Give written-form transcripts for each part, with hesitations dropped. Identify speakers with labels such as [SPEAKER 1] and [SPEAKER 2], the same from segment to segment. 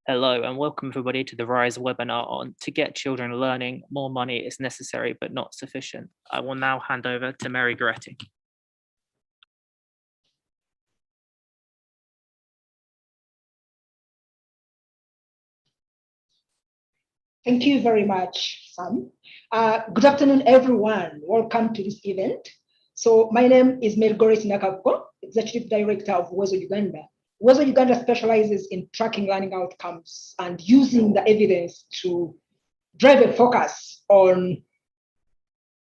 [SPEAKER 1] Hello and welcome everybody to the RISE webinar on To Get Children Learning, More Money is Necessary but Not Sufficient. I will now hand over to Mary Goretti.
[SPEAKER 2] Thank you very much, Sam. Good afternoon, everyone. Welcome to this event. So my name is Mary Goretti Nakabko, Executive Director of Uwezo Uganda. Uwezo Uganda specializes in tracking learning outcomes and using the evidence to drive a focus on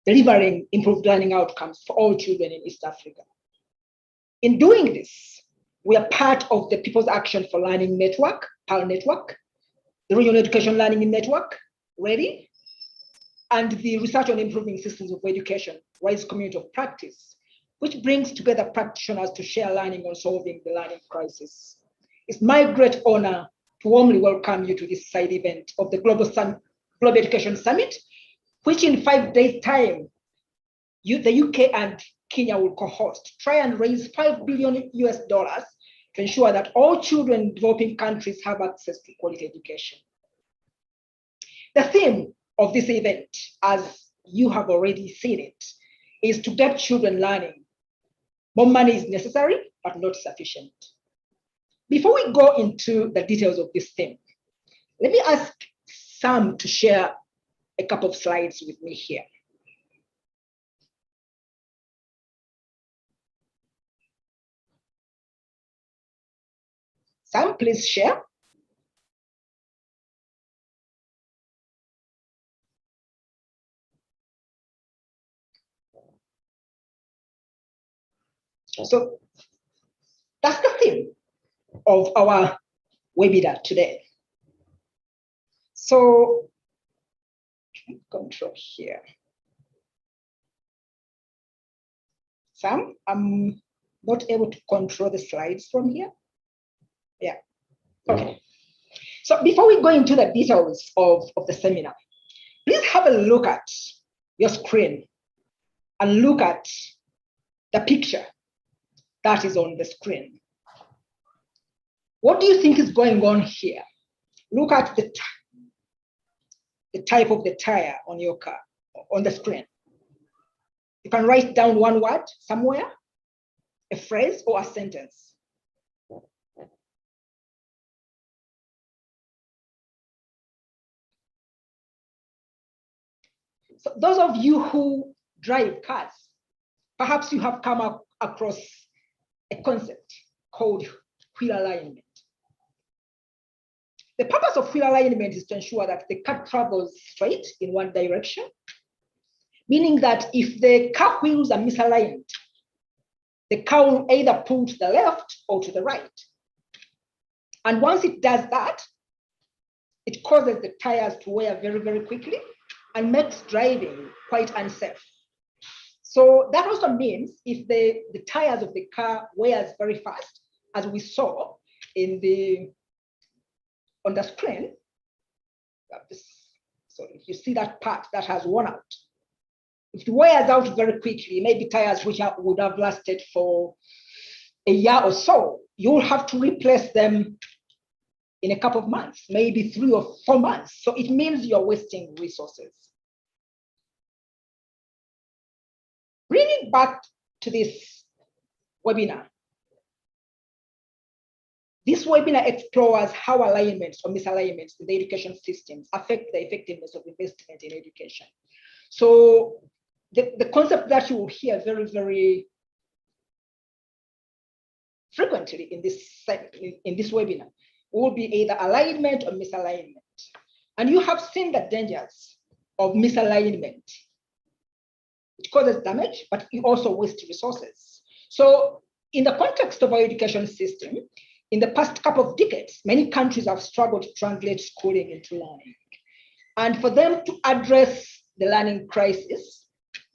[SPEAKER 2] delivering improved learning outcomes for all children in East Africa. In doing this, we are part of the People's Action for Learning Network, PAL Network, the Regional Education Learning Network, READY, and the Research on Improving Systems of Education, RISE Community of Practice, which brings together practitioners to share learning on solving the learning crisis. It's my great honor to warmly welcome you to this side event of the Global Education Summit, which in 5 days' time, the UK and Kenya will co-host, try and raise $5 billion to ensure that all children in developing countries have access to quality education. The theme of this event, as you have already seen it, is to get children learning. More money is necessary, but not sufficient. Before we go into the details of this theme, let me ask Sam to share a couple of slides with me here. Sam, please share. So that's the theme of our webinar today. So control here. Sam, I'm not able to control the slides from here. Yeah, okay. So before we go into the details of the seminar, please have a look at your screen and look at the picture that is on the screen. What do you think is going on here? Look at the type of the tire on your car, on the screen. You can write down one word somewhere, a phrase or a sentence. So those of you who drive cars, perhaps you have come across a concept called wheel alignment. The purpose of wheel alignment is to ensure that the car travels straight in one direction, meaning that if the car wheels are misaligned, the car will either pull to the left or to the right. And once it does that, it causes the tires to wear very, very quickly and makes driving quite unsafe. So that also means if the tires of the car wears very fast, as we saw on the screen, so if you see that part that has worn out, if it wears out very quickly, maybe tires which would have lasted for a year or so, you'll have to replace them in a couple of months, maybe 3 or 4 months. So it means you're wasting resources. Bringing back to this webinar, this webinar explores how alignments or misalignments in the education systems affect the effectiveness of investment in education. So the concept that you will hear very, very frequently in this webinar will be either alignment or misalignment. And you have seen the dangers of misalignment. It causes damage, but it also wastes resources. So in the context of our education system, in the past couple of decades, many countries have struggled to translate schooling into learning. And for them to address the learning crisis,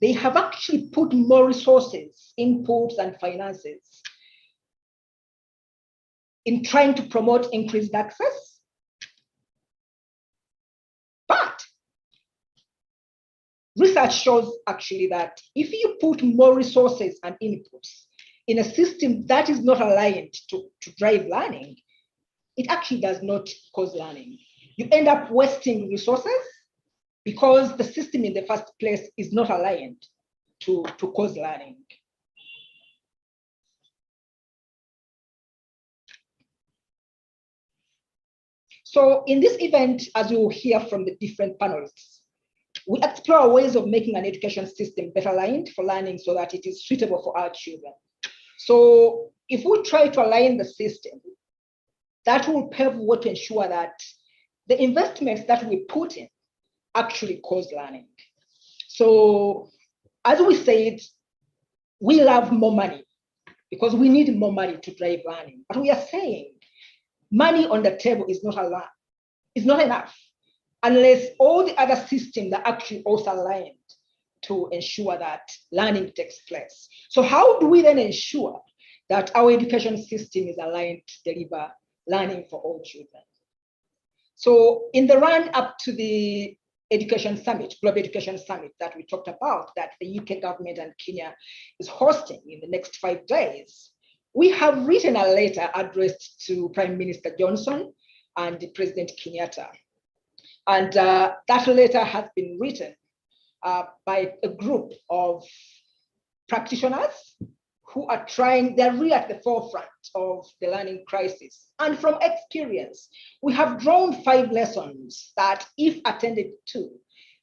[SPEAKER 2] they have actually put more resources, inputs, and finances in trying to promote increased access. But research shows actually that if you put more resources and inputs in a system that is not aligned to drive learning, it actually does not cause learning. You end up wasting resources because the system in the first place is not aligned to cause learning. So in this event, as you will hear from the different panelists, we explore ways of making an education system better aligned for learning so that it is suitable for our children. So if we try to align the system, that will pave way to ensure that the investments that we put in actually cause learning. So as we said, we love more money because we need more money to drive learning. But we are saying money on the table is not enough unless all the other systems are actually also aligned to ensure that learning takes place. So how do we then ensure that our education system is aligned to deliver learning for all children? So in the run up to the Education Summit, Global Education Summit that we talked about, that the UK government and Kenya is hosting in the next 5 days, we have written a letter addressed to Prime Minister Johnson and President Kenyatta. And that letter has been written by a group of practitioners who are trying, they're really at the forefront of the learning crisis. And from experience, we have drawn 5 lessons that, if attended to,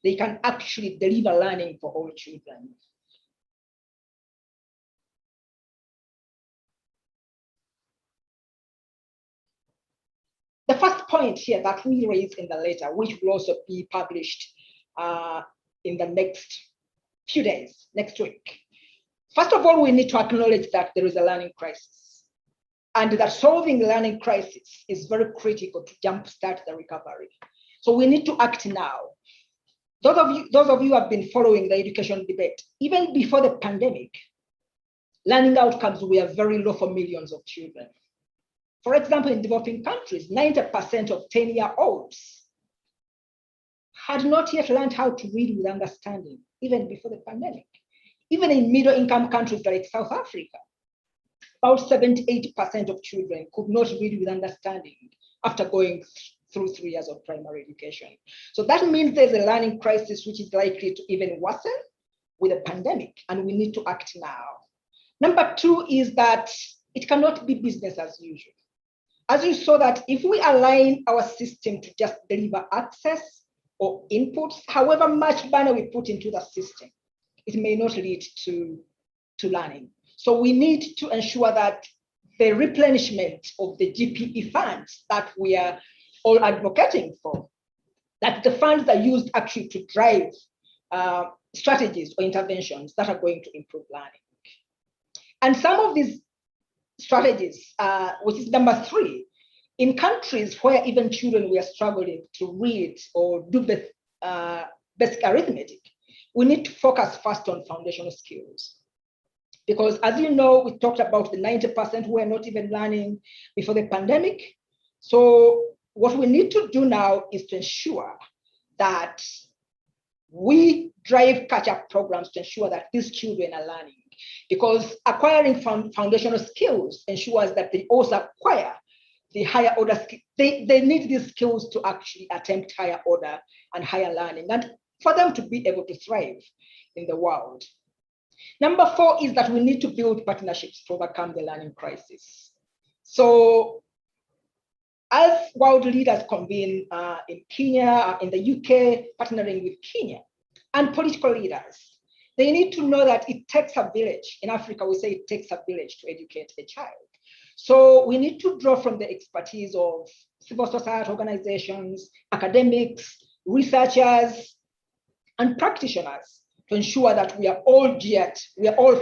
[SPEAKER 2] they can actually deliver learning for all children. The first point here that we raise in the letter, which will also be published in the next few days, next week. First of all, we need to acknowledge that there is a learning crisis and that solving the learning crisis is very critical to jumpstart the recovery. So we need to act now. Those of you who have been following the education debate, even before the pandemic, learning outcomes were very low for millions of children. For example, in developing countries, 90% of 10-year-olds had not yet learned how to read with understanding, even before the pandemic. Even in middle-income countries like South Africa, about 78% of children could not read with understanding after going through 3 years of primary education. So that means there's a learning crisis which is likely to even worsen with a pandemic, and we need to act now. Number 2 is that it cannot be business as usual. As you saw, that if we align our system to just deliver access or inputs, however much money we put into the system, it may not lead to learning. So we need to ensure that the replenishment of the GPE funds that we are all advocating for, that the funds are used actually to drive strategies or interventions that are going to improve learning. And some of these strategies, which is number 3, in countries where even children were struggling to read or do basic arithmetic, we need to focus first on foundational skills. Because as you know, we talked about the 90% who were not even learning before the pandemic. So what we need to do now is to ensure that we drive catch-up programs to ensure that these children are learning. Because acquiring foundational skills ensures that they also acquire the higher order skills. They need these skills to actually attempt higher order and higher learning, and for them to be able to thrive in the world. Number 4 is that we need to build partnerships to overcome the learning crisis. So as world leaders convene in Kenya, in the UK, partnering with Kenya, and political leaders, they need to know that it takes a village. In Africa, we say it takes a village to educate a child. So we need to draw from the expertise of civil society organizations, academics, researchers, and practitioners to ensure that we are all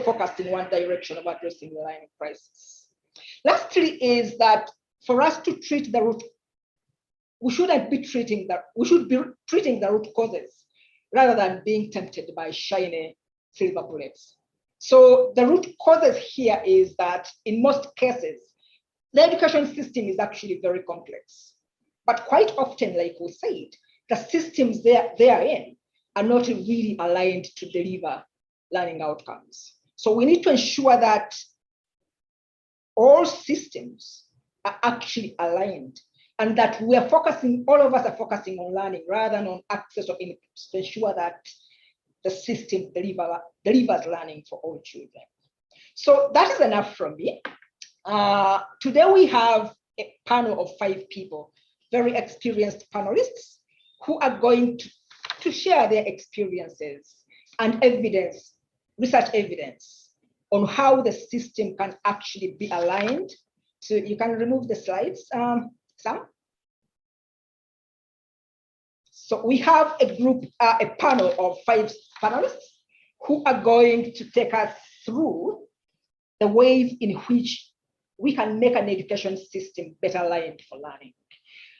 [SPEAKER 2] focused in one direction of addressing the learning crisis. Lastly is that for us to treat the root, we should be treating the root causes rather than being tempted by shiny silver bullets. So the root causes here is that in most cases, the education system is actually very complex. But quite often, like we said, the systems they are in are not really aligned to deliver learning outcomes. So we need to ensure that all systems are actually aligned, and that we are focusing, all of us are focusing on learning rather than on access or inputs to ensure that the system delivers learning for all children. So that is enough from me. Today we have a panel of 5 people, very experienced panelists who are going to share their experiences and evidence, research evidence on how the system can actually be aligned. So you can remove the slides, Sam. So we have a group, a panel of 5 panelists who are going to take us through the ways in which we can make an education system better aligned for learning.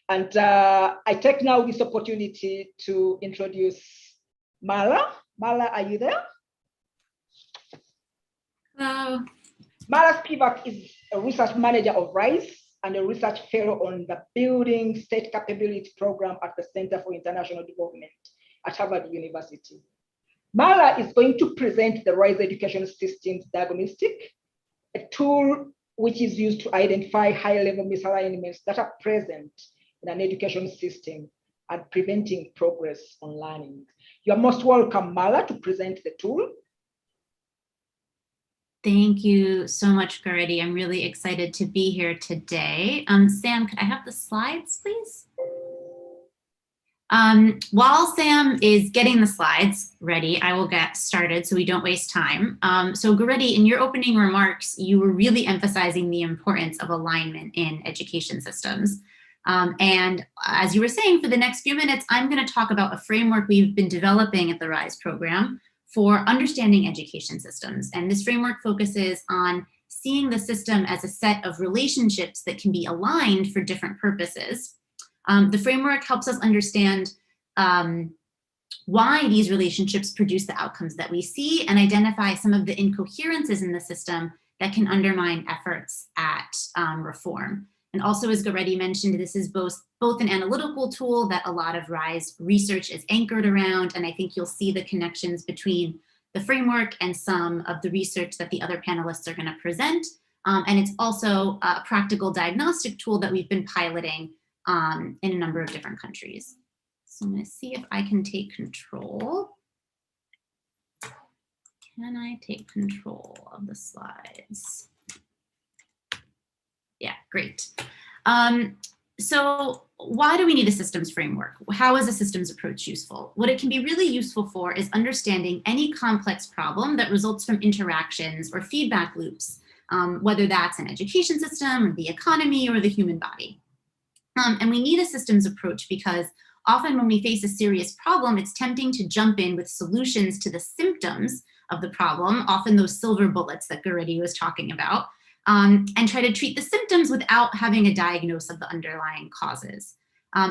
[SPEAKER 2] And I take now this opportunity to introduce Mala. Mala, are you there?
[SPEAKER 3] Hello.
[SPEAKER 2] Mala Spivak is a research manager of RISE and a research fellow on the Building State Capability Program at the Center for International Development at Harvard University. Mala is going to present the RISE Education Systems Diagnostic, a tool which is used to identify high-level misalignments that are present in an education system and preventing progress on learning. You are most welcome, Mala, to present the tool.
[SPEAKER 3] Thank you so much, Garetti. I'm really excited to be here today. Sam, could I have the slides, please? While Sam is getting the slides ready, I will get started so we don't waste time. So Garetti, in your opening remarks, you were really emphasizing the importance of alignment in education systems. And as you were saying, for the next few minutes, I'm going to talk about a framework we've been developing at the RISE program for understanding education systems. And this framework focuses on seeing the system as a set of relationships that can be aligned for different purposes. The framework helps us understand why these relationships produce the outcomes that we see and identify some of the incoherences in the system that can undermine efforts at reform. And also, as Garetti mentioned, this is both an analytical tool that a lot of RISE research is anchored around, and I think you'll see the connections between the framework and some of the research that the other panelists are going to present. And it's also a practical diagnostic tool that we've been piloting in a number of different countries. So I'm going to see if I can take control. Can I take control of the slides? Yeah, great. So why do we need a systems framework? How is a systems approach useful? What it can be really useful for is understanding any complex problem that results from interactions or feedback loops, whether that's an education system or the economy or the human body. And we need a systems approach because often when we face a serious problem, it's tempting to jump in with solutions to the symptoms of the problem, often those silver bullets that Garetti was talking about, and try to treat the symptoms without having a diagnosis of the underlying causes.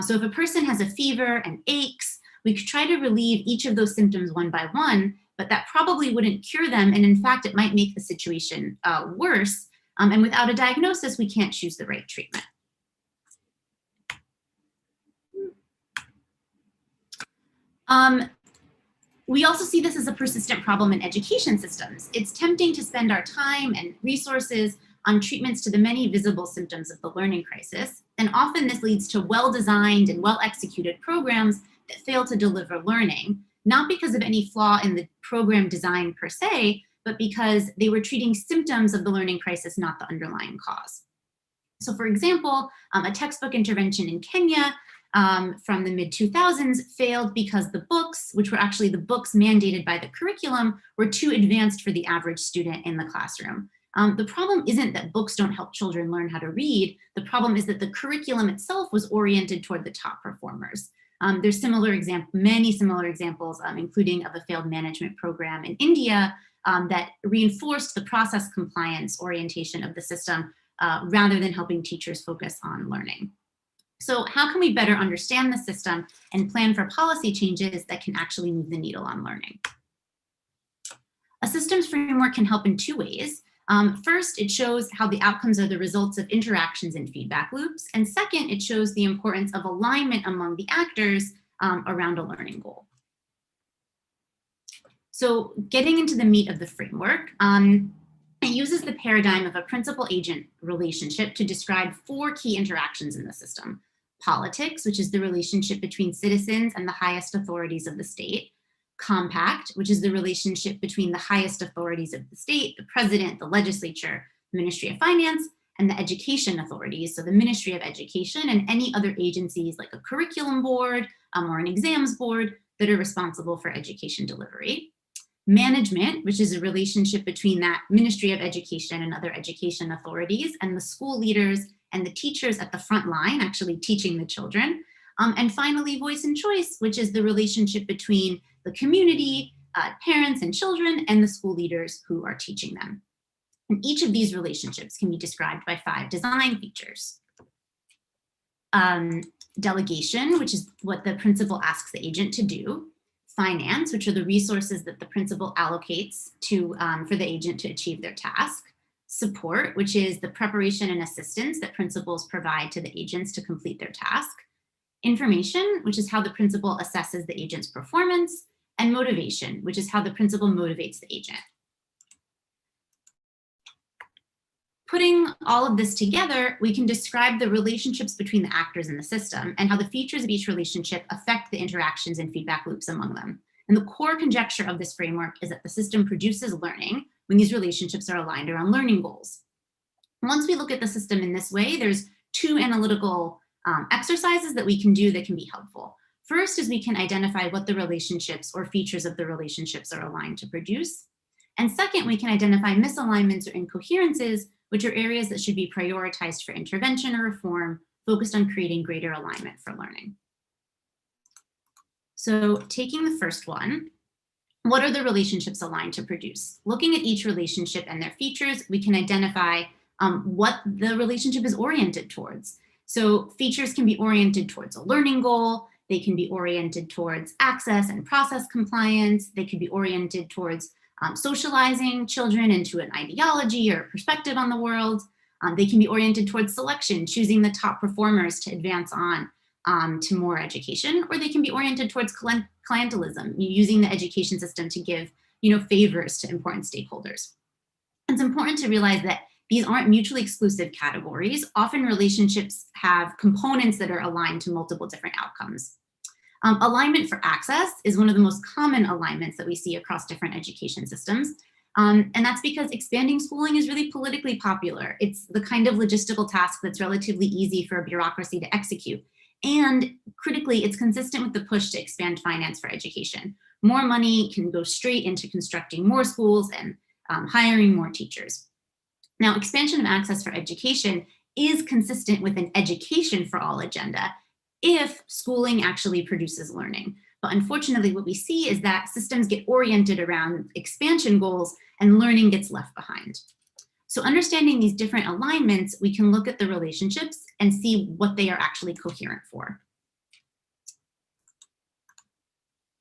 [SPEAKER 3] So if a person has a fever and aches, we could try to relieve each of those symptoms one by one, but that probably wouldn't cure them. And in fact, it might make the situation worse. And without a diagnosis, we can't choose the right treatment. We also see this as a persistent problem in education systems. It's tempting to spend our time and resources on treatments to the many visible symptoms of the learning crisis. And often this leads to well-designed and well-executed programs that fail to deliver learning, not because of any flaw in the program design per se, but because they were treating symptoms of the learning crisis, not the underlying cause. So for example, a textbook intervention in Kenya from the mid-2000s failed because the books, which were actually the books mandated by the curriculum, were too advanced for the average student in the classroom. The problem isn't that books don't help children learn how to read. The problem is that the curriculum itself was oriented toward the top performers. There's many similar examples, including of a failed management program in India that reinforced the process compliance orientation of the system rather than helping teachers focus on learning. So how can we better understand the system and plan for policy changes that can actually move the needle on learning? A systems framework can help in 2 ways. First, it shows how the outcomes are the results of interactions and feedback loops. And second, it shows the importance of alignment among the actors around a learning goal. So getting into the meat of the framework, It uses the paradigm of a principal-agent relationship to describe 4 key interactions in the system. Politics, which is the relationship between citizens and the highest authorities of the state. Compact, which is the relationship between the highest authorities of the state, the president, the legislature, the Ministry of Finance, and the education authorities, so the Ministry of Education and any other agencies like a curriculum board or an exams board that are responsible for education delivery. Management, which is a relationship between that Ministry of Education and other education authorities and the school leaders and the teachers at the front line actually teaching the children. And finally, voice and choice, which is the relationship between the community, parents and children, and the school leaders who are teaching them. And each of these relationships can be described by 5 design features. Delegation, which is what the principal asks the agent to do. Finance, which are the resources that the principal allocates to, for the agent to achieve their task. Support, which is the preparation and assistance that principals provide to the agents to complete their task. Information, which is how the principal assesses the agent's performance. And motivation, which is how the principal motivates the agent. Putting all of this together, we can describe the relationships between the actors in the system and how the features of each relationship affect the interactions and feedback loops among them. And the core conjecture of this framework is that the system produces learning when these relationships are aligned around learning goals. Once we look at the system in this way, there's 2 analytical exercises that we can do that can be helpful. First is we can identify what the relationships or features of the relationships are aligned to produce. And second, we can identify misalignments or incoherences, which are areas that should be prioritized for intervention or reform, focused on creating greater alignment for learning. So taking the first one, what are the relationships aligned to produce? Looking at each relationship and their features, we can identify what the relationship is oriented towards. So features can be oriented towards a learning goal, they can be oriented towards access and process compliance, they can be oriented towards socializing children into an ideology or perspective on the world. They can be oriented towards selection, choosing the top performers to advance on to more education, or they can be oriented towards clientelism, using the education system to give favors to important stakeholders. It's important to realize that these aren't mutually exclusive categories. Often relationships have components that are aligned to multiple different outcomes. Alignment for access is one of the most common alignments that we see across different education systems. And that's because expanding schooling is really politically popular. It's the kind of logistical task that's relatively easy for a bureaucracy to execute. And critically, it's consistent with the push to expand finance for education. More money can go straight into constructing more schools and hiring more teachers. Now, expansion of access for education is consistent with an education for all agenda if schooling actually produces learning. But unfortunately, what we see is that systems get oriented around expansion goals and learning gets left behind. So understanding these different alignments, we can look at the relationships and see what they are actually coherent for.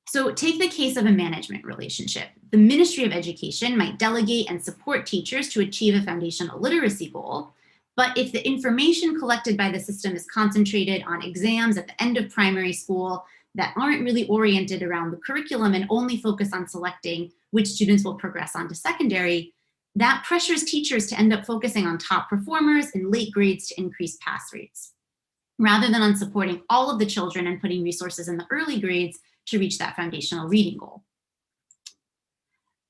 [SPEAKER 3] So take the case of a management relationship. The Ministry of Education might delegate and support teachers to achieve a foundational literacy goal. But if the information collected by the system is concentrated on exams at the end of primary school that aren't really oriented around the curriculum and only focus on selecting which students will progress on to secondary, that pressures teachers to end up focusing on top performers and late grades to increase pass rates, rather than on supporting all of the children and putting resources in the early grades to reach that foundational reading goal.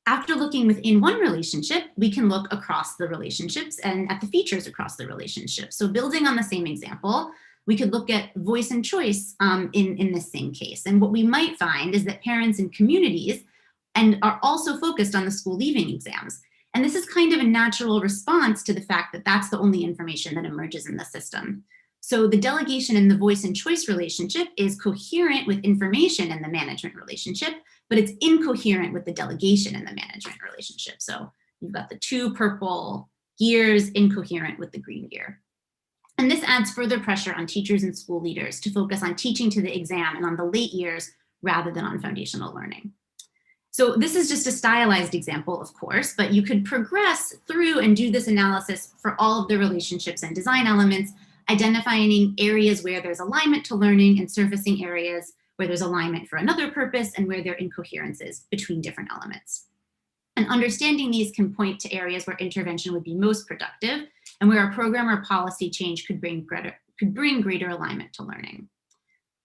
[SPEAKER 3] After looking within one relationship, we can look across the relationships and at the features across the relationship. So building on the same example, we could look at voice and choice in this same case. And what we might find is that parents and communities are also focused on the school leaving exams. And this is kind of a natural response to the fact that that's the only information that emerges in the system. So the delegation in the voice and choice relationship is coherent with information in the management relationship, but it's incoherent with the delegation in the management relationship. So you've got the 2 purple gears incoherent with the green gear. And this adds further pressure on teachers and school leaders to focus on teaching to the exam and on the late years rather than on foundational learning. So this is just a stylized example, of course, but you could progress through and do this analysis for all of the relationships and design elements, identifying areas where there's alignment to learning and surfacing areas where there's alignment for another purpose and where there are incoherences between different elements. And understanding these can point to areas where intervention would be most productive and where a program or policy change could bring greater alignment to learning.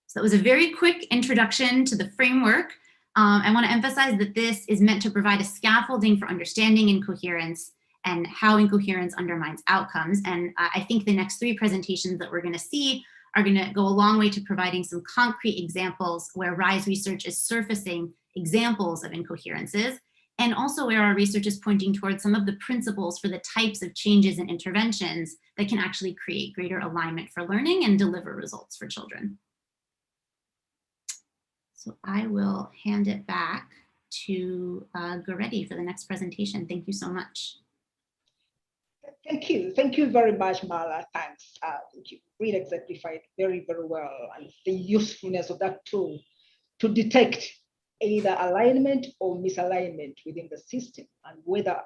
[SPEAKER 3] So that was a very quick introduction to the framework. I want to emphasize that this is meant to provide a scaffolding for understanding incoherence and how incoherence undermines outcomes. And I think the next 3 presentations that we're going to see are going to go a long way to providing some concrete examples where RISE research is surfacing examples of incoherences, and also where our research is pointing towards some of the principles for the types of changes and interventions that can actually create greater alignment for learning and deliver results for children. So I will hand it back to Goretti for the next presentation. Thank you so much.
[SPEAKER 2] Thank you. Thank you very much, Marla. Thanks. Thank you. Really exemplified very, very well, and the usefulness of that tool to detect either alignment or misalignment within the system, and whether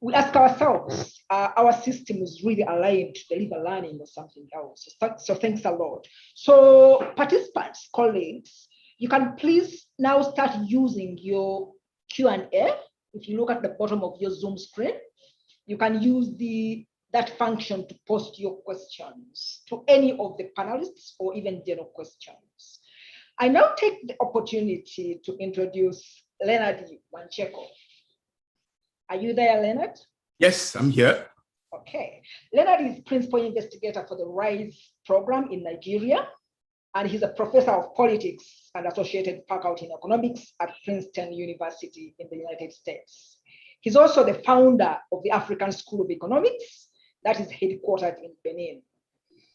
[SPEAKER 2] we ask ourselves, our system is really aligned to deliver learning or something else. So thanks a lot. So participants, colleagues, you can please now start using your Q&A. If you look at the bottom of your Zoom screen, you can use that function to post your questions to any of the panelists or even general questions. I now take the opportunity to introduce Leonard Wancheko. Are you there, Leonard?
[SPEAKER 4] Yes, I'm here.
[SPEAKER 2] Okay. Leonard is principal investigator for the RISE program in Nigeria, and he's a professor of politics and associated faculty in economics at Princeton University in the United States. He's also the founder of the African School of Economics that is headquartered in Benin.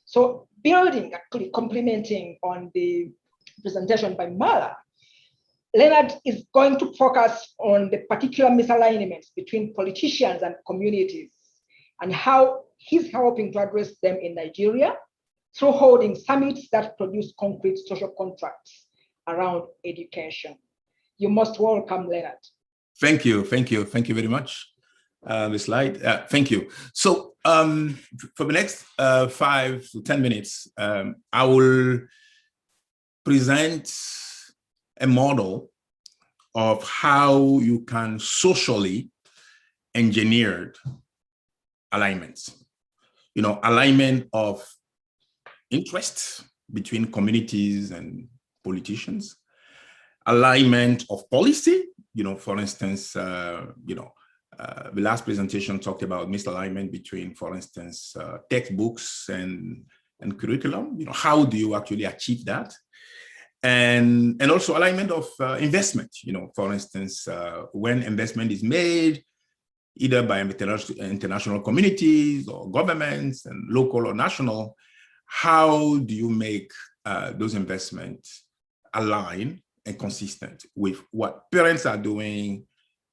[SPEAKER 2] So building, actually complementing on the presentation by Marla, Leonard is going to focus on the particular misalignments between politicians and communities and how he's helping to address them in Nigeria through holding summits that produce concrete social contracts around education. You're most welcome, Leonard.
[SPEAKER 4] Thank you. Thank you. Thank you very much. The slide. Thank you. So for the next 5 to 10 minutes, I will present a model of how you can socially engineer alignments. You know, alignment of interests between communities and politicians, alignment of policy. You know, for instance, the last presentation talked about misalignment between, for instance, textbooks and curriculum. You know, how do you actually achieve that? And also alignment of investment. You know, for instance, when investment is made, either by international communities or governments and local or national, how do you make those investments align and consistent with what parents are doing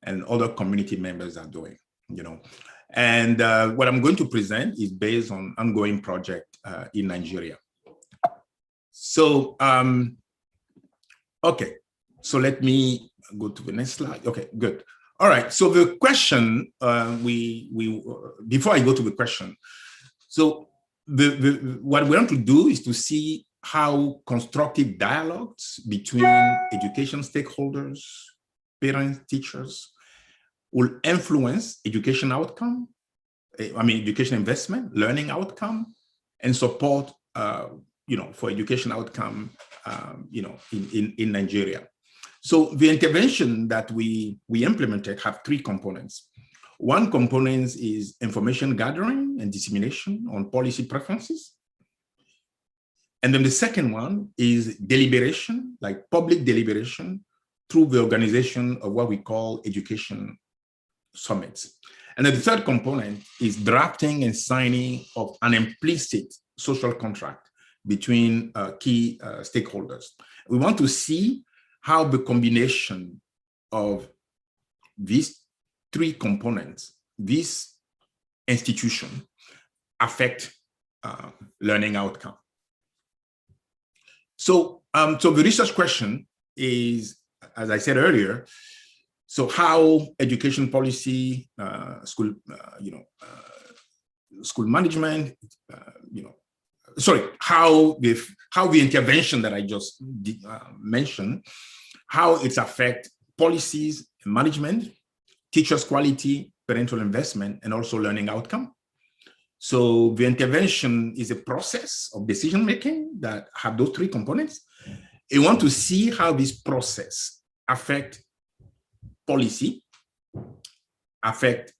[SPEAKER 4] and other community members are doing, you know? And what I'm going to present is based on ongoing project in Nigeria. So, okay, so let me go to the next slide. Okay, good. All right, so the question, before I go to the question, so what we want to do is to see how constructive dialogues between education stakeholders, parents, teachers, will influence education outcome, education investment, learning outcome, and support, for education outcome, in Nigeria. So the intervention that we implemented have 3 components. One component is information gathering and dissemination on policy preferences. And then the second one is deliberation, like public deliberation, through the organization of what we call education summits. And then the third component is drafting and signing of an implicit social contract between key stakeholders. We want to see how the combination of these 3 components, this institution, affect learning outcome. So, so the research question is, as I said earlier, so how education policy, school management, how the intervention that I just mentioned, how it affects policies and management teachers' quality, parental investment, and also learning outcome. So the intervention is a process of decision-making that have those three components. You want to see how this process affect policy, affect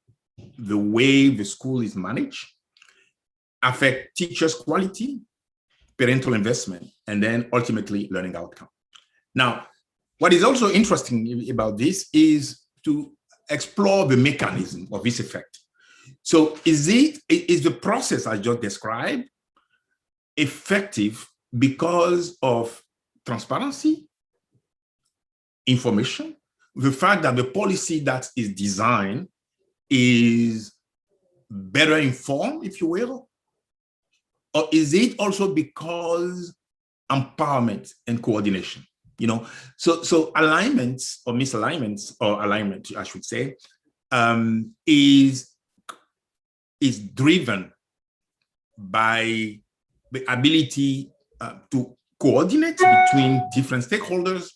[SPEAKER 4] the way the school is managed, affect teachers' quality, parental investment, and then ultimately learning outcome. Now, what is also interesting about this is to explore the mechanism of this effect. So is the process I just described effective because of transparency, information, the fact that the policy that is designed is better informed, if you will? Or is it also because empowerment and coordination? You know, so alignments or misalignments, or alignment, I should say, is driven by the ability to coordinate between different stakeholders,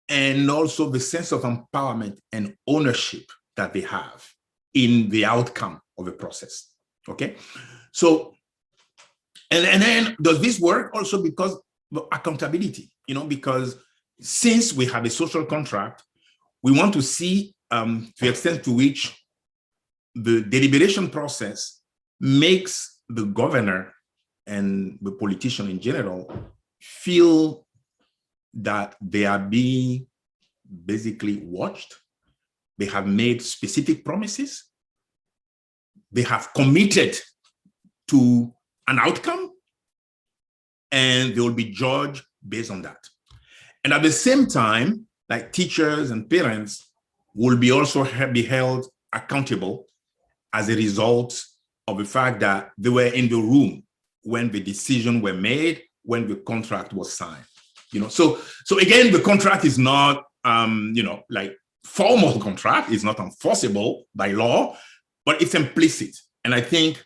[SPEAKER 4] and also the sense of empowerment and ownership that they have in the outcome of the process. Okay, so and then does this work also because of accountability? You know, because since we have a social contract, we want to see the extent to which the deliberation process makes the governor and the politician in general feel that they are being basically watched. They have made specific promises. They have committed to an outcome, and they will be judged based on that. And at the same time, like teachers and parents will be also be held accountable as a result of the fact that they were in the room when the decision were made, when the contract was signed. You know, so again, the contract is not, you know, like formal contract. It's not enforceable by law, but it's implicit. And I think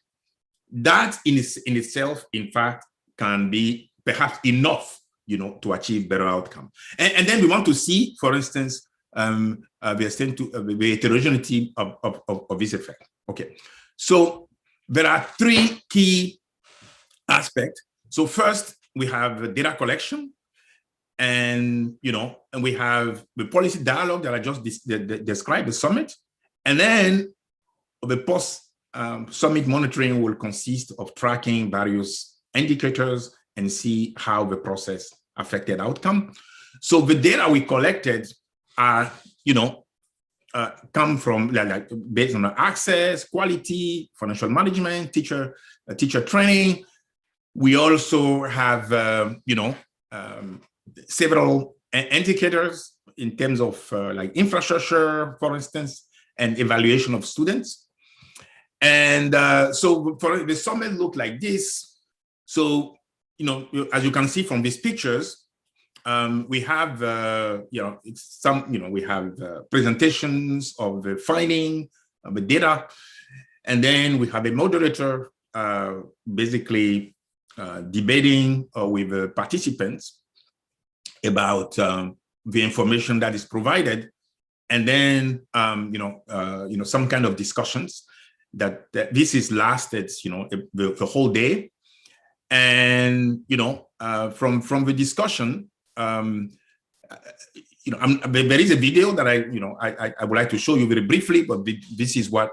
[SPEAKER 4] that in itself, in fact, can be perhaps enough, you know, to achieve better outcome. And then we want to see, for instance, the extent to the heterogeneity of this effect. Okay, so there are three key aspects. So first, we have data collection, and you know, and we have the policy dialogue that I just described, the summit, and then the post-summit monitoring will consist of tracking various indicators and see how the process affected outcome. So the data we collected are, you know, come from like based on access, quality, financial management, teacher training. We also have, you know, several indicators in terms of like infrastructure, for instance, and evaluation of students. And so for the summit look like this. So, you know, as you can see from these pictures, we have, you know, we have presentations of the finding of the data, and then we have a moderator basically debating with the participants about the information that is provided, and then you know, some kind of discussions that this is lasted, you know, the whole day. And you know, from the discussion, you know, there is a video that I would like to show you very briefly, but this is what,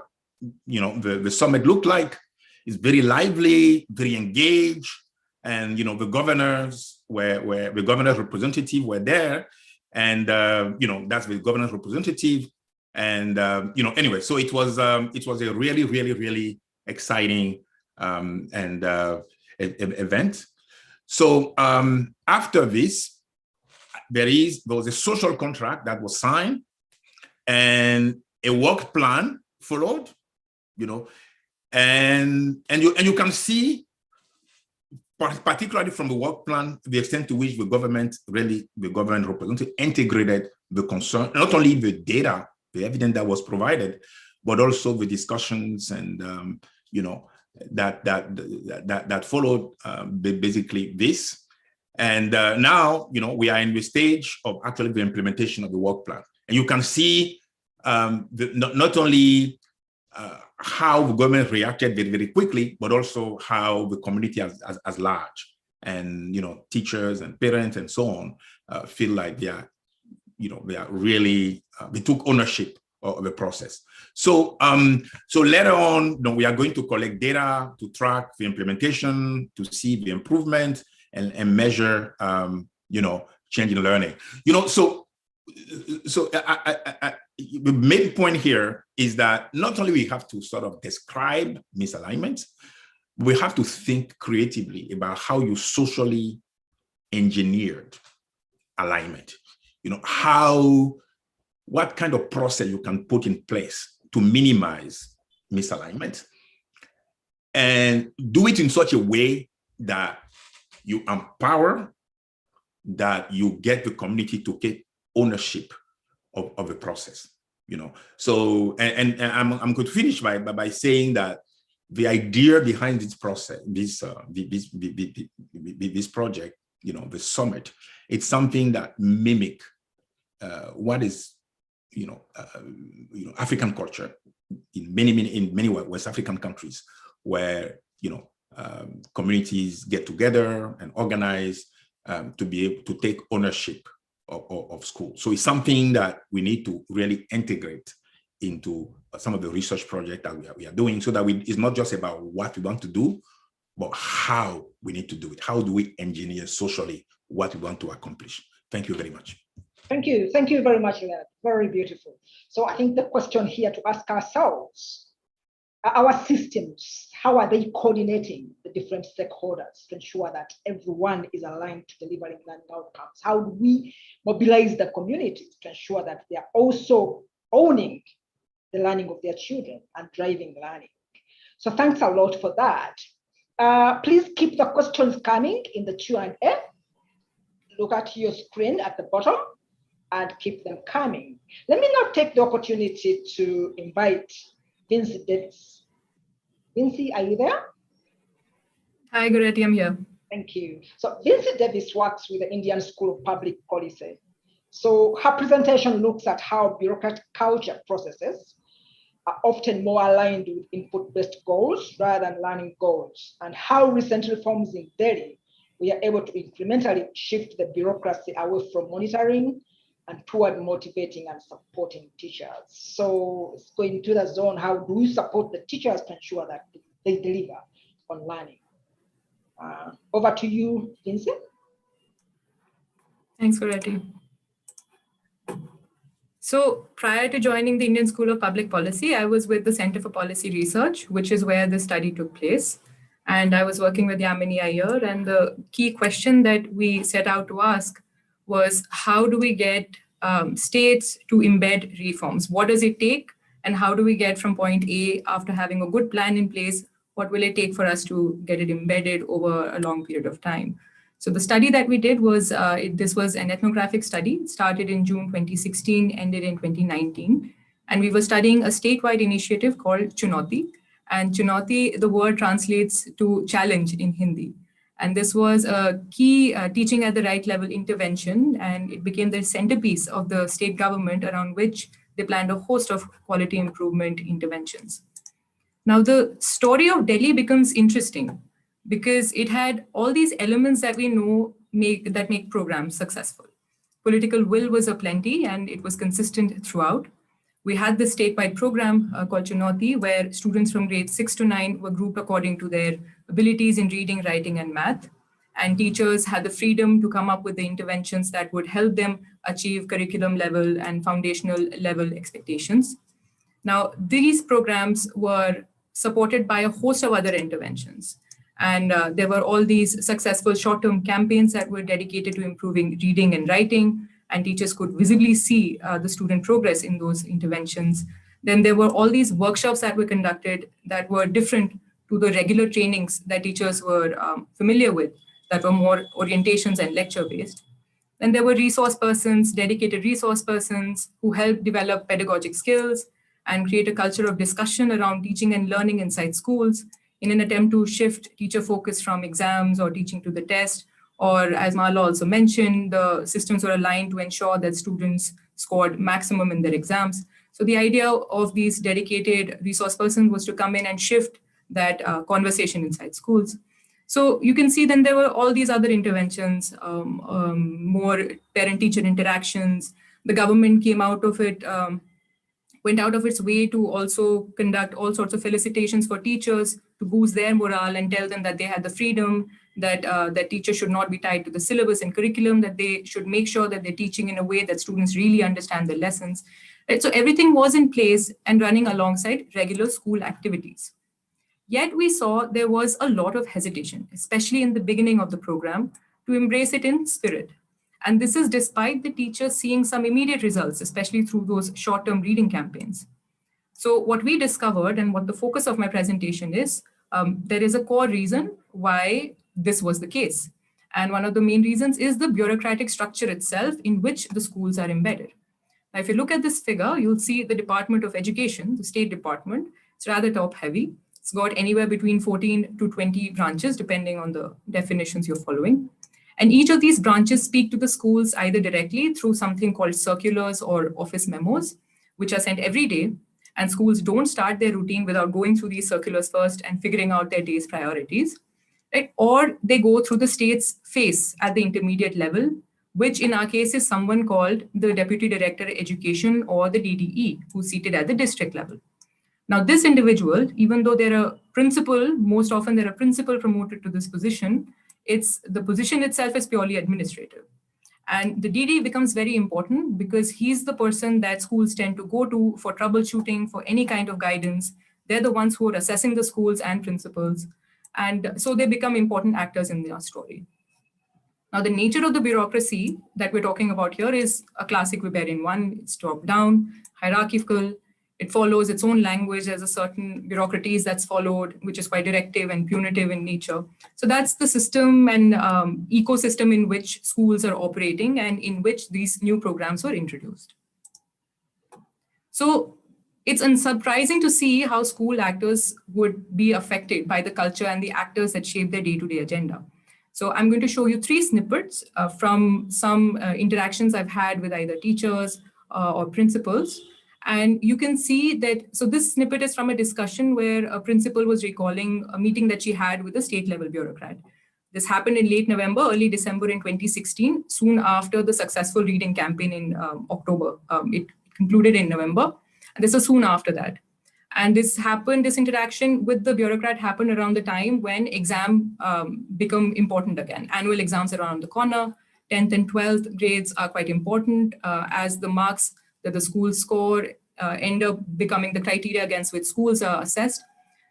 [SPEAKER 4] you know, the summit looked like. It's very lively, very engaged, and you know, the governors the governor's representative were there, and you know, that's the governor's representative, and you know, anyway, so it was a really exciting event. So after this, there was a social contract that was signed, and a work plan followed, you know, and you can see, particularly from the work plan, the extent to which the government representative integrated the concern, not only the data, the evidence that was provided, but also the discussions and you know, that followed basically this. And now, you know, we are in the stage of actually the implementation of the work plan. And you can see not only how the government reacted very, very quickly, but also how the community as large, and teachers and parents and so on feel like they are really they took ownership of the process. So so later on, we are going to collect data to track the implementation, to see the improvement, and measure change in learning. So the main point here is that not only we have to sort of describe misalignment, we have to think creatively about how you socially engineered alignment. What kind of process you can put in place to minimize misalignment, and do it in such a way that you empower, that you get the community to take ownership of the process. So and I'm going to finish by saying that the idea behind this process, this project, the summit, it's something that mimic what is African culture in many West African countries, where communities get together and organize to be able to take ownership of school. So it's something that we need to really integrate into some of the research projects that we are doing, so that it's not just about what we want to do, but how we need to do it. How do we engineer socially what we want to accomplish? Thank you very much.
[SPEAKER 2] Thank you. Thank you very much, Leonard. Very beautiful. So I think the question here to ask ourselves, our systems, how are they coordinating the different stakeholders to ensure that everyone is aligned to delivering learning outcomes? How do we mobilize the communities to ensure that they are also owning the learning of their children and driving learning? So thanks a lot for that. Please keep the questions coming in the Q&A. Look at your screen at the bottom and keep them coming. Let me now take the opportunity to invite Vincy Davis. Vincy, are you there?
[SPEAKER 5] Hi, Goretti, I'm here.
[SPEAKER 2] Thank you. So Vincy Davis works with the Indian School of Public Policy. So her presentation looks at how bureaucratic culture processes are often more aligned with input-based goals rather than learning goals, and how recent reforms in Delhi we are able to incrementally shift the bureaucracy away from monitoring and toward motivating and supporting teachers. So it's going to the zone, how do we support the teachers to ensure that they deliver on learning? Over to you, Vincent.
[SPEAKER 5] Thanks, Goretti. So prior to joining the Indian School of Public Policy, I was with the Center for Policy Research, which is where this study took place. And I was working with Yamini Iyer, and the key question that we set out to ask was, how do we get states to embed reforms? What does it take, and how do we get from point A, after having a good plan in place, what will it take for us to get it embedded over a long period of time? So the study that we did was, this was an ethnographic study. It started in June 2016, ended in 2019. And we were studying a statewide initiative called Chunauti. And Chunauti, the word translates to challenge in Hindi. And this was a key teaching at the right level intervention, and it became the centerpiece of the state government, around which they planned a host of quality improvement interventions. Now, the story of Delhi becomes interesting because it had all these elements that we know make programs successful. Political will was aplenty, and it was consistent throughout. We had this statewide program called Chunauti, where students from grades 6 to 9 were grouped according to their abilities in reading, writing, and math. And teachers had the freedom to come up with the interventions that would help them achieve curriculum level and foundational level expectations. Now, these programs were supported by a host of other interventions. And there were all these successful short-term campaigns that were dedicated to improving reading and writing, and teachers could visibly see the student progress in those interventions. Then there were all these workshops that were conducted that were different to the regular trainings that teachers were familiar with, that were more orientations and lecture-based. Then there were resource persons, dedicated resource persons, who helped develop pedagogic skills and create a culture of discussion around teaching and learning inside schools in an attempt to shift teacher focus from exams or teaching to the test. Or, as Marla also mentioned, the systems were aligned to ensure that students scored maximum in their exams. So the idea of these dedicated resource persons was to come in and shift that conversation inside schools. So you can see then there were all these other interventions, more parent-teacher interactions. The government came out of it, went out of its way to also conduct all sorts of felicitations for teachers to boost their morale and tell them that they had the freedom, that that teachers should not be tied to the syllabus and curriculum, that they should make sure that they're teaching in a way that students really understand the lessons. Right? So everything was in place and running alongside regular school activities. Yet we saw there was a lot of hesitation, especially in the beginning of the program, to embrace it in spirit. And this is despite the teachers seeing some immediate results, especially through those short-term reading campaigns. So what we discovered and what the focus of my presentation is, there is a core reason why this was the case. And one of the main reasons is the bureaucratic structure itself in which the schools are embedded. Now, if you look at this figure, you'll see the Department of Education, the state department, it's rather top heavy. It's got anywhere between 14 to 20 branches, depending on the definitions you're following. And each of these branches speak to the schools either directly through something called circulars or office memos, which are sent every day. And schools don't start their routine without going through these circulars first and figuring out their day's priorities, right? Or they go through the state's face at the intermediate level, which in our case is someone called the Deputy Director of Education or the DDE, who's seated at the district level. Now, this individual, even though they're a principal, most often they're a principal promoted to this position, the position itself is purely administrative. And the DD becomes very important because he's the person that schools tend to go to for troubleshooting, for any kind of guidance. They're the ones who are assessing the schools and principals. And so they become important actors in their story. Now, the nature of the bureaucracy that we're talking about here is a classic Weberian one. It's top-down, hierarchical. It follows its own language. There's a certain bureaucracies that's followed, which is quite directive and punitive in nature. So that's the system and ecosystem in which schools are operating and in which these new programs were introduced. So it's unsurprising to see how school actors would be affected by the culture and the actors that shape their day-to-day agenda. So I'm going to show you 3 snippets from some interactions I've had with either teachers or principals. And you can see that, so this snippet is from a discussion where a principal was recalling a meeting that she had with a state level bureaucrat. This happened in late November, early December in 2016, soon after the successful reading campaign in October. It concluded in November, and this was soon after that. And this interaction with the bureaucrat happened around the time when exam become important again. Annual exams are around the corner. 10th and 12th grades are quite important as the marks that the schools score end up becoming the criteria against which schools are assessed.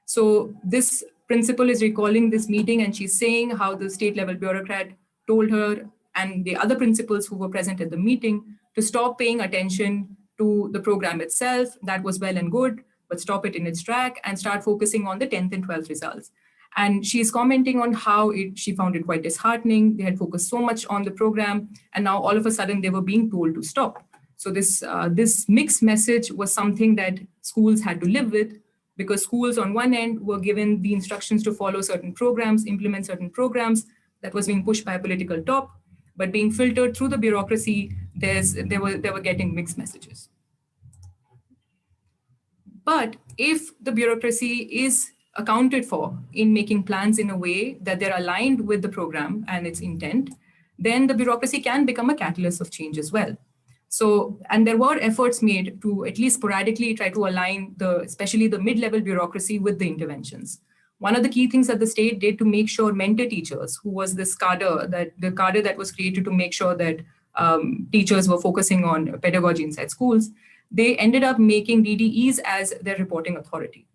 [SPEAKER 5] So this principal is recalling this meeting and she's saying how the state level bureaucrat told her and the other principals who were present at the meeting to stop paying attention to the program itself. That was well and good, but stop it in its track and start focusing on the 10th and 12th results. And she's commenting on how she found it quite disheartening. They had focused so much on the program and now all of a sudden they were being told to stop. So this mixed message was something that schools had to live with because schools on one end were given the instructions to follow certain programs, implement certain programs that was being pushed by a political top, but being filtered through the bureaucracy, they were getting mixed messages. But if the bureaucracy is accounted for in making plans in a way that they're aligned with the program and its intent, then the bureaucracy can become a catalyst of change as well. So, and there were efforts made to at least sporadically try to align especially the mid-level bureaucracy with the interventions. One of the key things that the state did to make sure mentor teachers, who was this cadre, the cadre that was created to make sure that teachers were focusing on pedagogy inside schools, they ended up making DDEs as their reporting authority.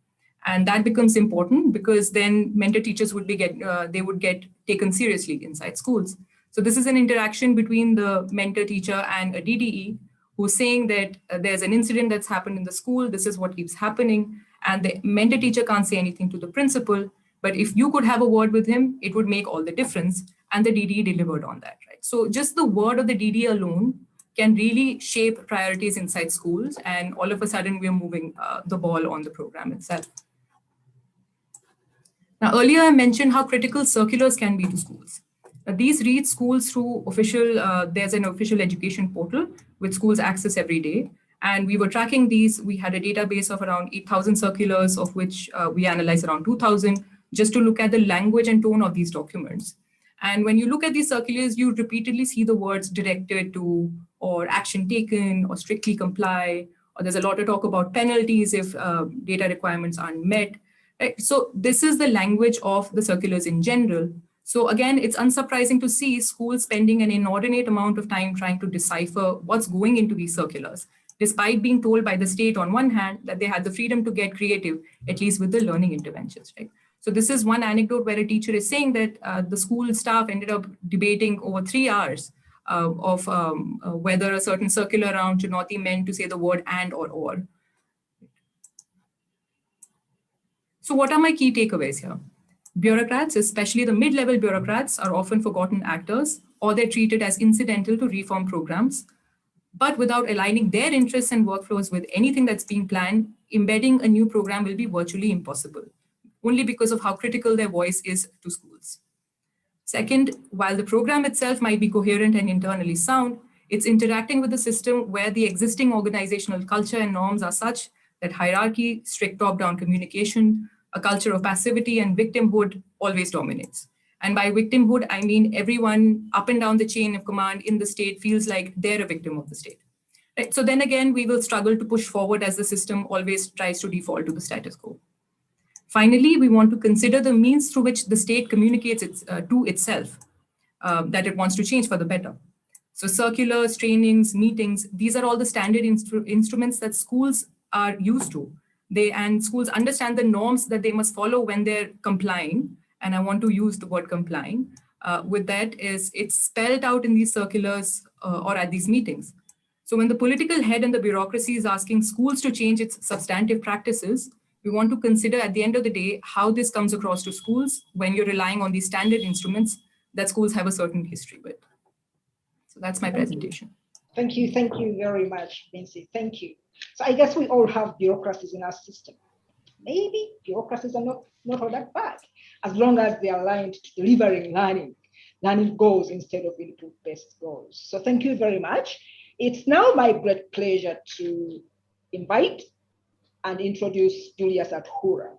[SPEAKER 5] And that becomes important because then mentor teachers would get taken seriously inside schools. So this is an interaction between the mentor teacher and a DDE who's saying that there's an incident that's happened in the school, this is what keeps happening, and the mentor teacher can't say anything to the principal, but if you could have a word with him, it would make all the difference, and the DDE delivered on that, right? So just the word of the DDE alone can really shape priorities inside schools, and all of a sudden we're moving the ball on the program itself. Now, earlier I mentioned how critical circulars can be to schools. These reach schools through there's an official education portal which schools access every day. And we were tracking these. We had a database of around 8,000 circulars, of which we analyzed around 2,000, just to look at the language and tone of these documents. And when you look at these circulars, you repeatedly see the words directed to, or action taken, or strictly comply, or there's a lot of talk about penalties if data requirements aren't met. Right? So this is the language of the circulars in general. So again, it's unsurprising to see schools spending an inordinate amount of time trying to decipher what's going into these circulars, despite being told by the state on one hand that they had the freedom to get creative, at least with the learning interventions, right? So this is one anecdote where a teacher is saying that the school staff ended up debating over 3 hours of whether a certain circular around Chunauti meant to say the word and or. So what are my key takeaways here? Bureaucrats, especially the mid-level bureaucrats, are often forgotten actors, or they're treated as incidental to reform programs. But without aligning their interests and workflows with anything that's being planned, embedding a new program will be virtually impossible, only because of how critical their voice is to schools. Second, while the program itself might be coherent and internally sound, it's interacting with the system where the existing organizational culture and norms are such that hierarchy, strict top-down communication, a culture of passivity and victimhood always dominates. And by victimhood, I mean everyone up and down the chain of command in the state feels like they're a victim of the state. Right? So then again, we will struggle to push forward as the system always tries to default to the status quo. Finally, we want to consider the means through which the state communicates to itself that it wants to change for the better. So circulars, trainings, meetings, these are all the standard instruments that schools are used to. And schools understand the norms that they must follow when they're complying. And I want to use the word complying. With that is it's spelled out in these circulars or at these meetings. So when the political head and the bureaucracy is asking schools to change its substantive practices, we want to consider at the end of the day how this comes across to schools when you're relying on these standard instruments that schools have a certain history with. So that's my presentation.
[SPEAKER 2] Thank you very much, Vinci. Thank you. So I guess we all have bureaucracies in our system. Maybe bureaucracies are not all that bad, as long as they are aligned to delivering learning goals instead of input-based goals. So thank you very much. It's now my great pleasure to invite and introduce Julius Athura.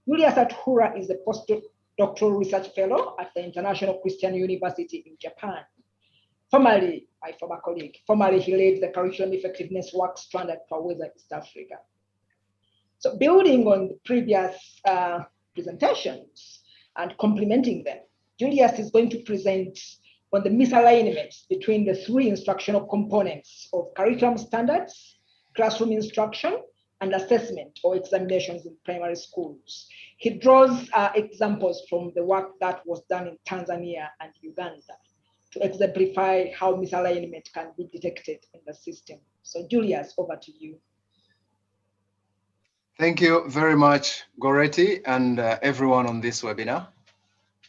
[SPEAKER 2] Julius Athura is a postdoctoral research fellow at the International Christian University in Japan. Formerly, my former colleague, he led the curriculum effectiveness work strand at Paweza, East Africa. So building on the previous presentations and complementing them, Julius is going to present on the misalignments between the 3 instructional components of curriculum standards, classroom instruction, and assessment or examinations in primary schools. He draws examples from the work that was done in Tanzania and Uganda to exemplify how misalignment can be detected in the system. So Julius, over to you.
[SPEAKER 6] Thank you very much, Goretti, and everyone on this webinar.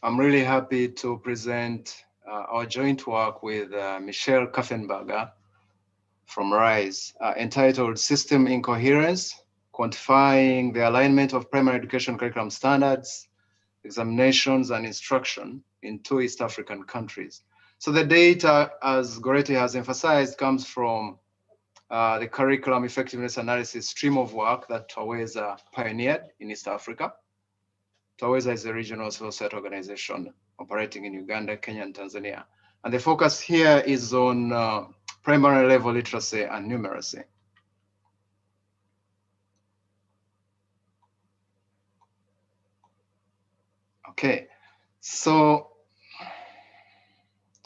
[SPEAKER 6] I'm really happy to present our joint work with Michelle Kaffenberger from RISE, entitled System Incoherence, Quantifying the Alignment of Primary Education Curriculum Standards, Examinations and Instruction in 2 East African countries. So the data, as Goretti has emphasized, comes from the curriculum effectiveness analysis stream of work that Paweza pioneered in East Africa. Paweza is a regional civil society organization operating in Uganda, Kenya, and Tanzania. And the focus here is on primary level literacy and numeracy. Okay, so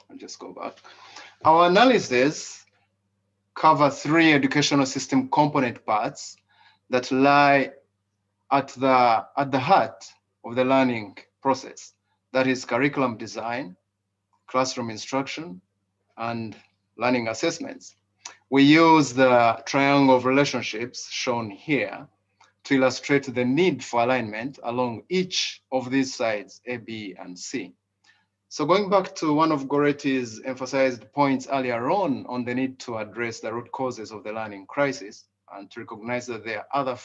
[SPEAKER 6] I'll just go back. Our analysis cover 3 educational system component parts that lie at the heart of the learning process. That is curriculum design, classroom instruction, and learning assessments. We use the triangle of relationships shown here to illustrate the need for alignment along each of these sides, A, B, and C. So going back to one of Goretti's emphasized points earlier on the need to address the root causes of the learning crisis and to recognize that there are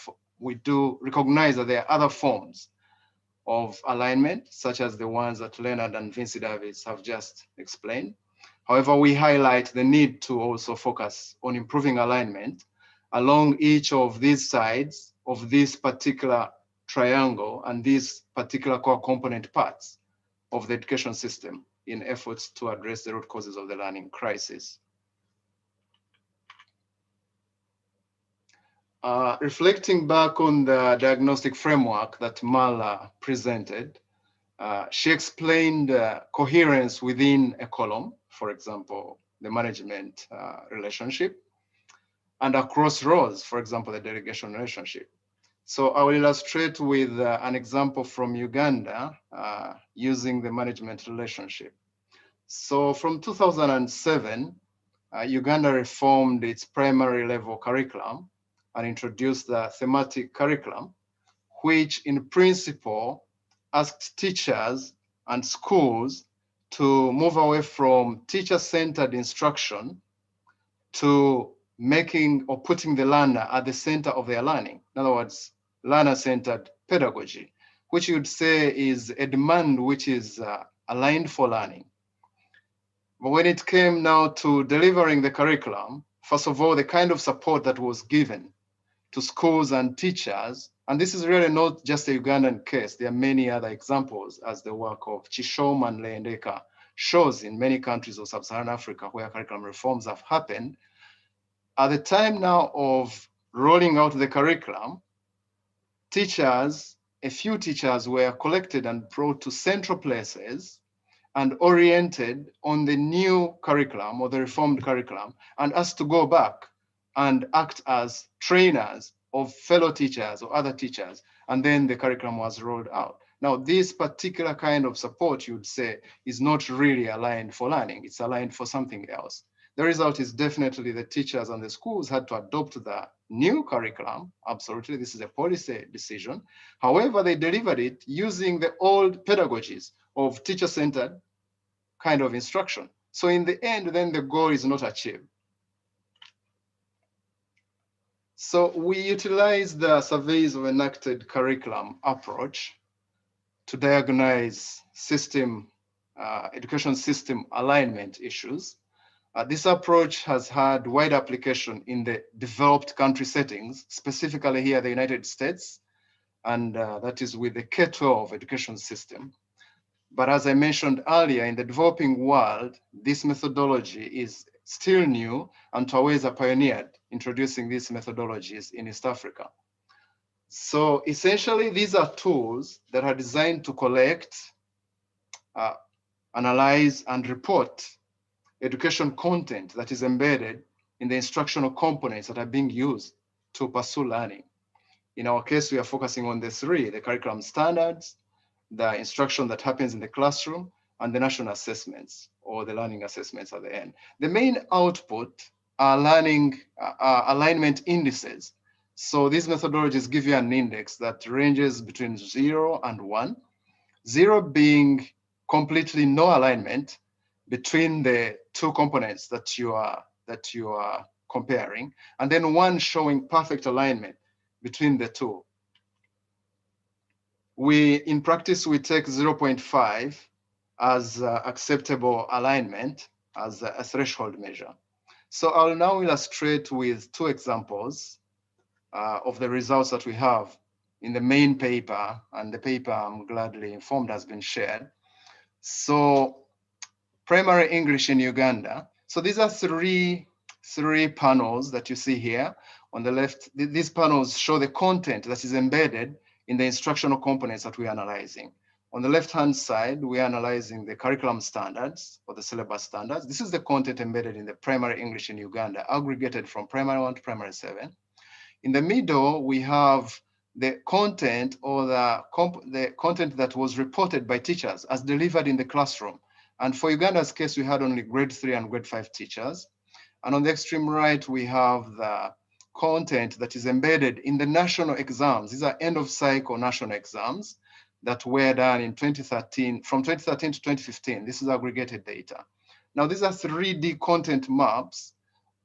[SPEAKER 6] other forms of alignment, such as the ones that Leonard and Vinci Davis have just explained. However, we highlight the need to also focus on improving alignment along each of these sides of this particular triangle and these particular core component parts of the education system in efforts to address the root causes of the learning crisis. Reflecting back on the diagnostic framework that Mala presented, she explained coherence within a column, for example, the management relationship, and across roles, for example, the delegation relationship. So I will illustrate with an example from Uganda using the management relationship. So from 2007, Uganda reformed its primary level curriculum and introduced the thematic curriculum, which in principle asked teachers and schools to move away from teacher-centered instruction to making or putting the learner at the center of their learning. In other words, learner-centered pedagogy, which you'd say is a demand which is aligned for learning. But when it came now to delivering the curriculum, first of all, the kind of support that was given to schools and teachers, and this is really not just a Ugandan case, there are many other examples as the work of Chishom and Leendeka shows in many countries of sub-Saharan Africa where curriculum reforms have happened. At the time now of rolling out the curriculum, teachers, a few teachers were collected and brought to central places and oriented on the new curriculum or the reformed curriculum and asked to go back and act as trainers of fellow teachers or other teachers. And then the curriculum was rolled out. Now, this particular kind of support, you'd say, is not really aligned for learning. It's aligned for something else. The result is definitely the teachers and the schools had to adopt the new curriculum. Absolutely, this is a policy decision. However, they delivered it using the old pedagogies of teacher-centered kind of instruction. So in the end, then the goal is not achieved. So we utilize the surveys of enacted curriculum approach to diagnose system, education system alignment issues. This approach has had wide application in the developed country settings, specifically here, the United States, and that is with the K-12 education system. But as I mentioned earlier, in the developing world, this methodology is still new, and Taweza pioneered introducing these methodologies in East Africa. So essentially, these are tools that are designed to collect, analyze, and report education content that is embedded in the instructional components that are being used to pursue learning. In our case, we are focusing on the three: the curriculum standards, the instruction that happens in the classroom, and the national assessments or the learning assessments at the end. The main output are learning alignment indices. So these methodologies give you an index that ranges between 0 and 1, 0 being completely no alignment between the two components that you are comparing, and then 1 showing perfect alignment between the two. In practice, we take 0.5 as acceptable alignment as a threshold measure. So I'll now illustrate with 2 examples of the results that we have in the main paper, and the paper, I'm gladly informed, has been shared. So primary English in Uganda. So these are three panels that you see here. On the left, these panels show the content that is embedded in the instructional components that we're analyzing. On the left-hand side, we're analyzing the curriculum standards or the syllabus standards. This is the content embedded in the primary English in Uganda, aggregated from primary 1 to primary 7. In the middle, we have the content or the content that was reported by teachers as delivered in the classroom. And for Uganda's case, we had only grade 3 and grade 5 teachers. And on the extreme right, we have the content that is embedded in the national exams. These are end of cycle national exams that were done in 2013, from 2013 to 2015. This is aggregated data. Now, these are 3D content maps.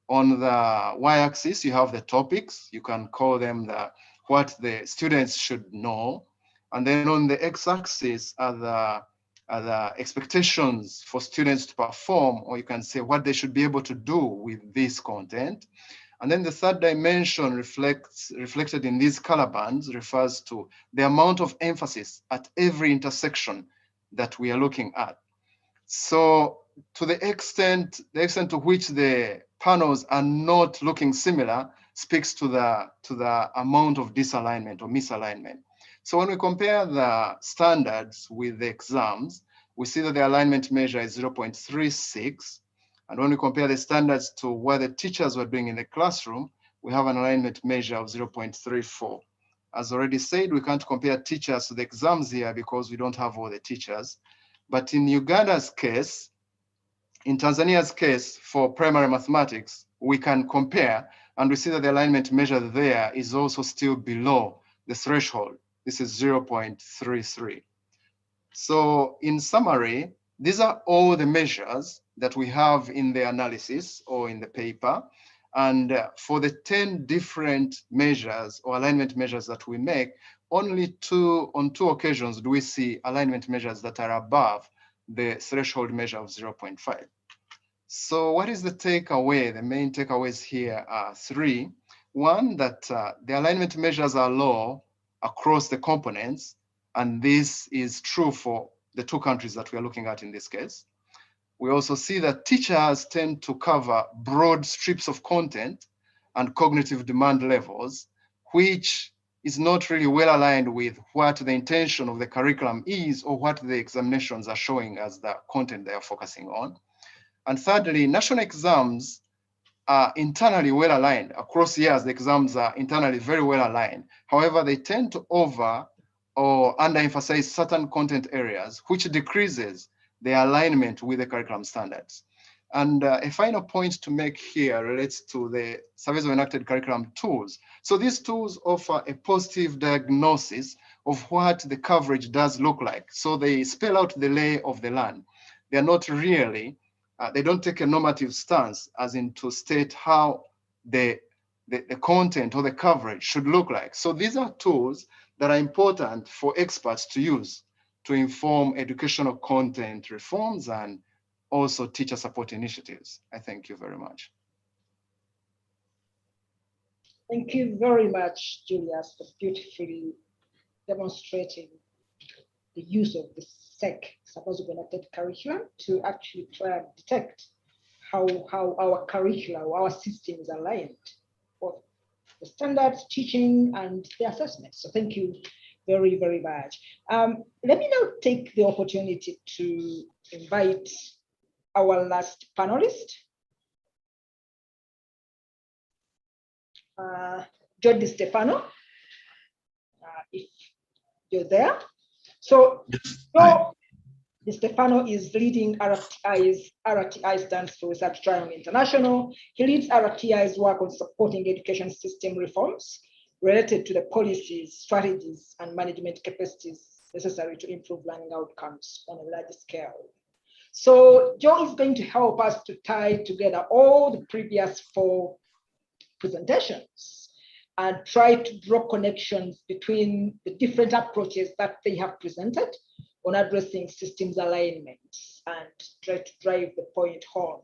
[SPEAKER 6] On the y-axis, you have the topics. You can call them what the students should know. And then on the x-axis are the the expectations for students to perform, or you can say what they should be able to do with this content. And then the third dimension reflected in these color bands refers to the amount of emphasis at every intersection that we are looking at. So to the extent to which the panels are not looking similar speaks to the amount of disalignment or misalignment. So when we compare the standards with the exams, we see that the alignment measure is 0.36. And when we compare the standards to what the teachers were doing in the classroom, we have an alignment measure of 0.34. As already said, we can't compare teachers to the exams here because we don't have all the teachers. But in Uganda's case, in Tanzania's case, for primary mathematics, we can compare, and we see that the alignment measure there is also still below the threshold. This is 0.33. So in summary, these are all the measures that we have in the analysis or in the paper. And for the 10 different measures or alignment measures that we make, only on two occasions do we see alignment measures that are above the threshold measure of 0.5. So what is the takeaway? The main takeaways here are three. One, that the alignment measures are low across the components, and this is true for the two countries that we are looking at in this case. We also see that teachers tend to cover broad strips of content and cognitive demand levels, which is not really well aligned with what the intention of the curriculum is or what the examinations are showing as the content they are focusing on. And thirdly, national exams are internally well aligned. Across years, the exams are internally very well aligned. However, they tend to over or underemphasize certain content areas, which decreases the alignment with the curriculum standards. And a final point to make here relates to the surveys of enacted curriculum tools. So these tools offer a positive diagnosis of what the coverage does look like. So they spell out the lay of the land. They're not really, they don't take a normative stance as in to state how the content or the coverage should look like. So these are tools that are important for experts to use to inform educational content reforms and also teacher support initiatives. I thank you very much.
[SPEAKER 2] Thank you very much, Julius, for beautifully demonstrating the use of the SEC, supposed connected curriculum, to actually try and detect how our curricula, our system is aligned for the standards, teaching, and the assessment. So thank you very, very much. Let me now take the opportunity to invite our last panelist, John Di Stefano, if you're there. So John Di Stefano is leading RTI stands for Research Triangle International. He leads RTI's work on supporting education system reforms related to the policies, strategies, and management capacities necessary to improve learning outcomes on a large scale. So Joe is going to help us to tie together all the previous 4 presentations and try to draw connections between the different approaches that they have presented on addressing systems alignments and try to drive the point home.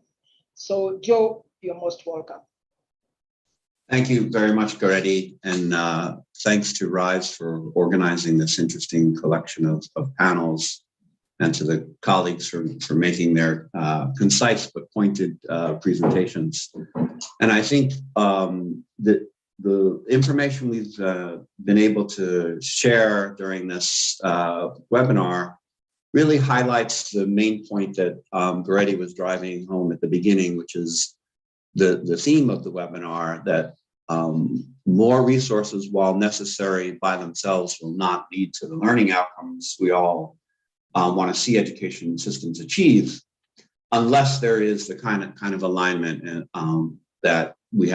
[SPEAKER 2] So Joe, you're most welcome.
[SPEAKER 7] Thank you very much, Goretti, and thanks to RISE for organizing this interesting collection of panels, and to the colleagues for making their concise but pointed presentations. And I think that the information we've been able to share during this webinar really highlights the main point that Goretti was driving home at the beginning, which is the theme of the webinar, that more resources, while necessary by themselves, will not lead to the learning outcomes we all want to see education systems achieve, unless there is the kind of alignment and that we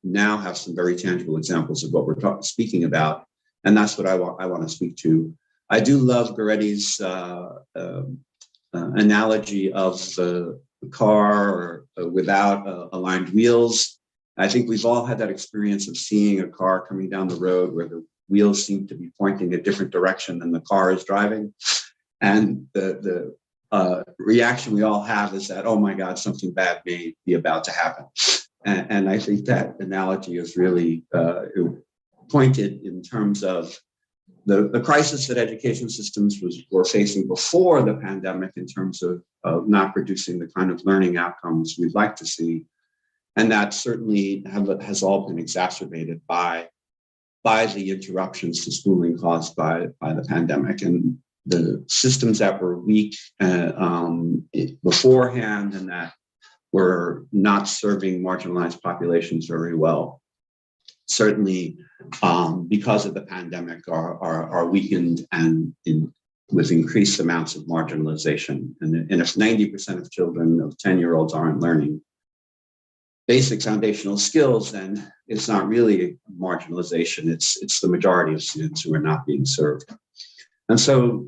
[SPEAKER 7] now have some very tangible examples of what we're speaking about, and that's what I want to speak to. I do love Goretti's analogy of the car without aligned wheels. I think we've all had that experience of seeing a car coming down the road where the wheels seem to be pointing a different direction than the car is driving. And the reaction we all have is that, oh my God, something bad may be about to happen. And I think that analogy is really pointed in terms of the crisis that education systems were facing before the pandemic in terms of not producing the kind of learning outcomes we'd like to see. And that certainly has all been exacerbated by the interruptions to schooling caused by the pandemic. And the systems that were weak beforehand and that were not serving marginalized populations very well, certainly because of the pandemic are weakened and with increased amounts of marginalization. And if 90% of children of 10-year-olds aren't learning basic foundational skills, then it's not really marginalization, it's the majority of students who are not being served. And so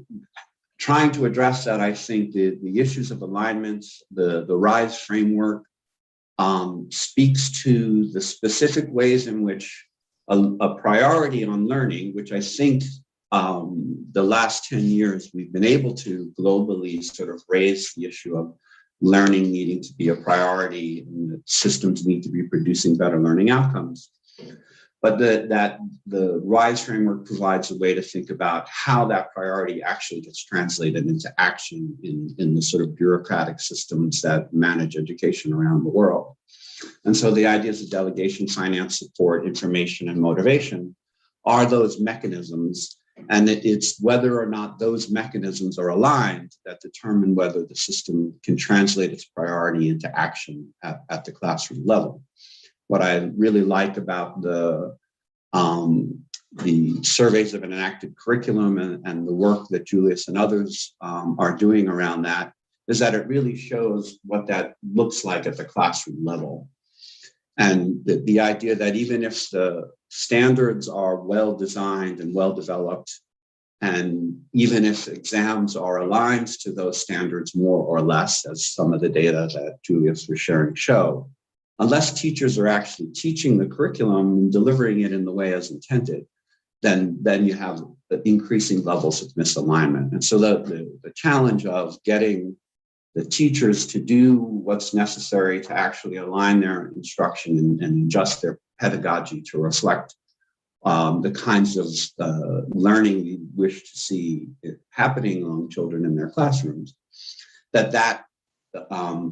[SPEAKER 7] trying to address that, I think the issues of alignment, the RISE framework speaks to the specific ways in which a priority on learning, which I think the last 10 years we've been able to globally sort of raise the issue of learning needing to be a priority and that systems need to be producing better learning outcomes. But the RISE framework provides a way to think about how that priority actually gets translated into action in the sort of bureaucratic systems that manage education around the world. And so the ideas of delegation, finance, support, information, and motivation are those mechanisms. And it's whether or not those mechanisms are aligned that determine whether the system can translate its priority into action at the classroom level. What I really like about the surveys of an enacted curriculum and the work that Julius and others are doing around that is that it really shows what that looks like at the classroom level. And the idea that even if the standards are well designed and well developed, and even if exams are aligned to those standards more or less, as some of the data that Julius was sharing show, unless teachers are actually teaching the curriculum and delivering it in the way as intended, then you have increasing levels of misalignment. And so the challenge of getting the teachers to do what's necessary to actually align their instruction and adjust their pedagogy to reflect the kinds of learning we wish to see happening among children in their classrooms, that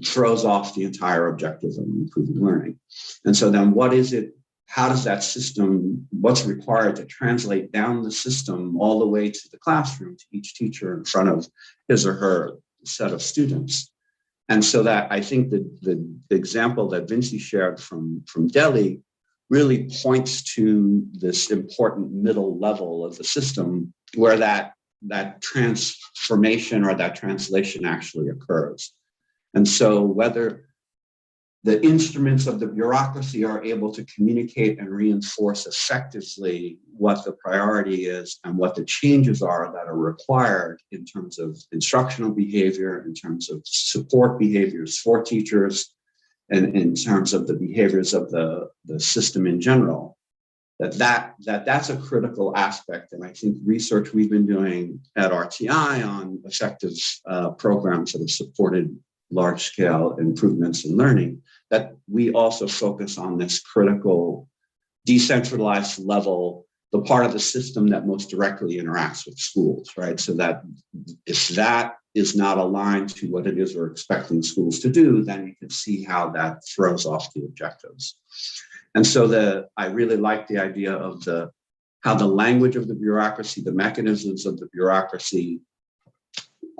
[SPEAKER 7] throws off the entire objective of improving learning. And so then what is it, how does that system, what's required to translate down the system all the way to the classroom, to each teacher in front of his or her set of students? And so that I think the example that Vinci shared from Delhi really points to this important middle level of the system where that transformation or that translation actually occurs. And so whether the instruments of the bureaucracy are able to communicate and reinforce effectively what the priority is and what the changes are that are required in terms of instructional behavior, in terms of support behaviors for teachers, and in terms of the behaviors of the system in general, that's a critical aspect. And I think research we've been doing at RTI on effective programs that have supported large-scale improvements in learning, that we also focus on this critical decentralized level, the part of the system that most directly interacts with schools, right? So that if that is not aligned to what it is we're expecting schools to do, then you can see how that throws off the objectives. And so I really like the idea of how the language of the bureaucracy, the mechanisms of the bureaucracy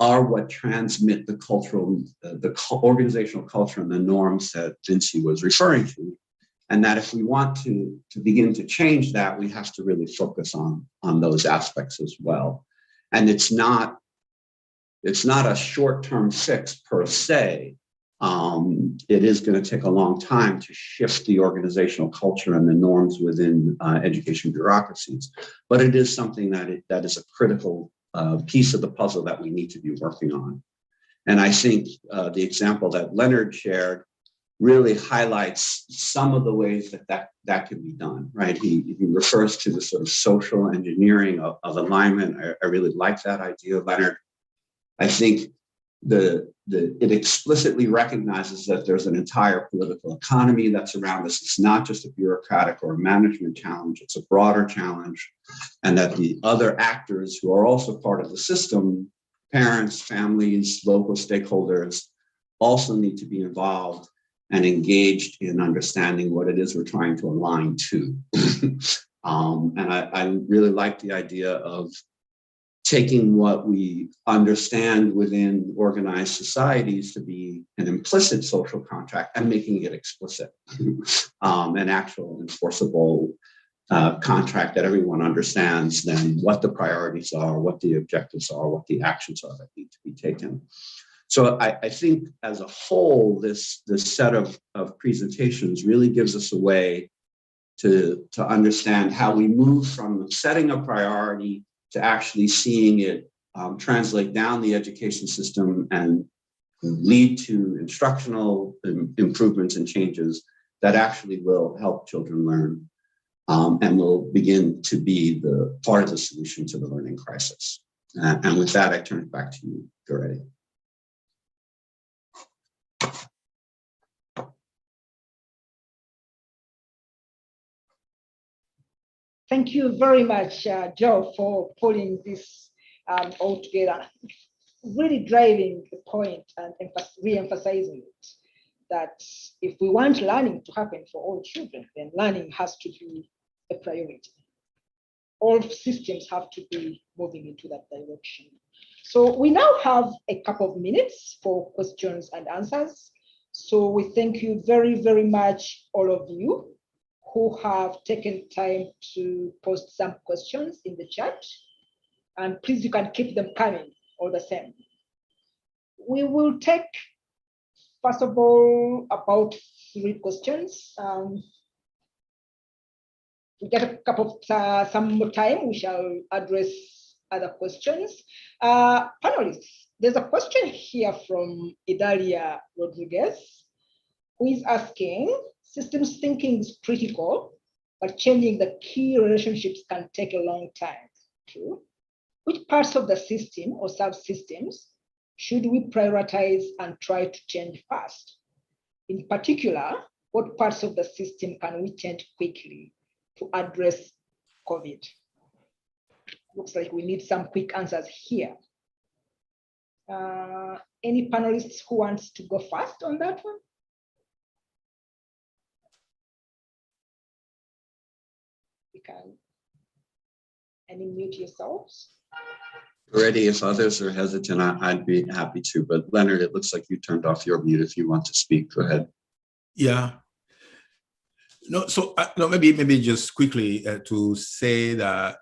[SPEAKER 7] are what transmit the cultural, the organizational culture and the norms that Vinci was referring to. And that if we want to begin to change that, we have to really focus on those aspects as well. And it's not a short-term fix per se. It is going to take a long time to shift the organizational culture and the norms within education bureaucracies. But it is something that is a critical piece of the puzzle that we need to be working on. And I think the example that Leonard shared really highlights some of the ways that can be done, right? He refers to the sort of social engineering of alignment. I really like that idea, Leonard. I think it explicitly recognizes that there's an entire political economy that's around us. It's not just a bureaucratic or a management challenge, it's a broader challenge, and that the other actors who are also part of the system, parents, families, local stakeholders, also need to be involved and engaged in understanding what it is we're trying to align to. And I really like the idea of taking what we understand within organized societies to be an implicit social contract and making it explicit, an actual enforceable contract that everyone understands then what the priorities are, what the objectives are, what the actions are that need to be taken. So I think as a whole, this set of presentations really gives us a way to understand how we move from setting a priority to actually seeing it translate down the education system and lead to instructional improvements and changes that actually will help children learn and will begin to be the part of the solution to the learning crisis. And with that, I turn it back to you, Goretti.
[SPEAKER 2] Thank you very much, Joe, for pulling this all together, really driving the point and re-emphasizing it, that if we want learning to happen for all children, then learning has to be a priority. All systems have to be moving into that direction. So we now have a couple of minutes for questions and answers. So we thank you very, very much, all of you who have taken time to post some questions in the chat. And please, you can keep them coming all the same. We will take, first of all, about 3 questions. We get a couple of some more time, we shall address other questions. Panelists, there's a question here from Idalia Rodriguez, who is asking, systems thinking is critical, but changing the key relationships can take a long time. True. Which parts of the system or subsystems should we prioritize and try to change fast? In particular, what parts of the system can we change quickly to address COVID? Looks like we need some quick answers here. Any panelists who wants to go first on that one? You can unmute yourselves.
[SPEAKER 7] Already, if others are hesitant, I'd be happy to. But Leonard, it looks like you turned off your mute. If you want to speak, go ahead.
[SPEAKER 4] Yeah. No, so no, maybe just quickly to say that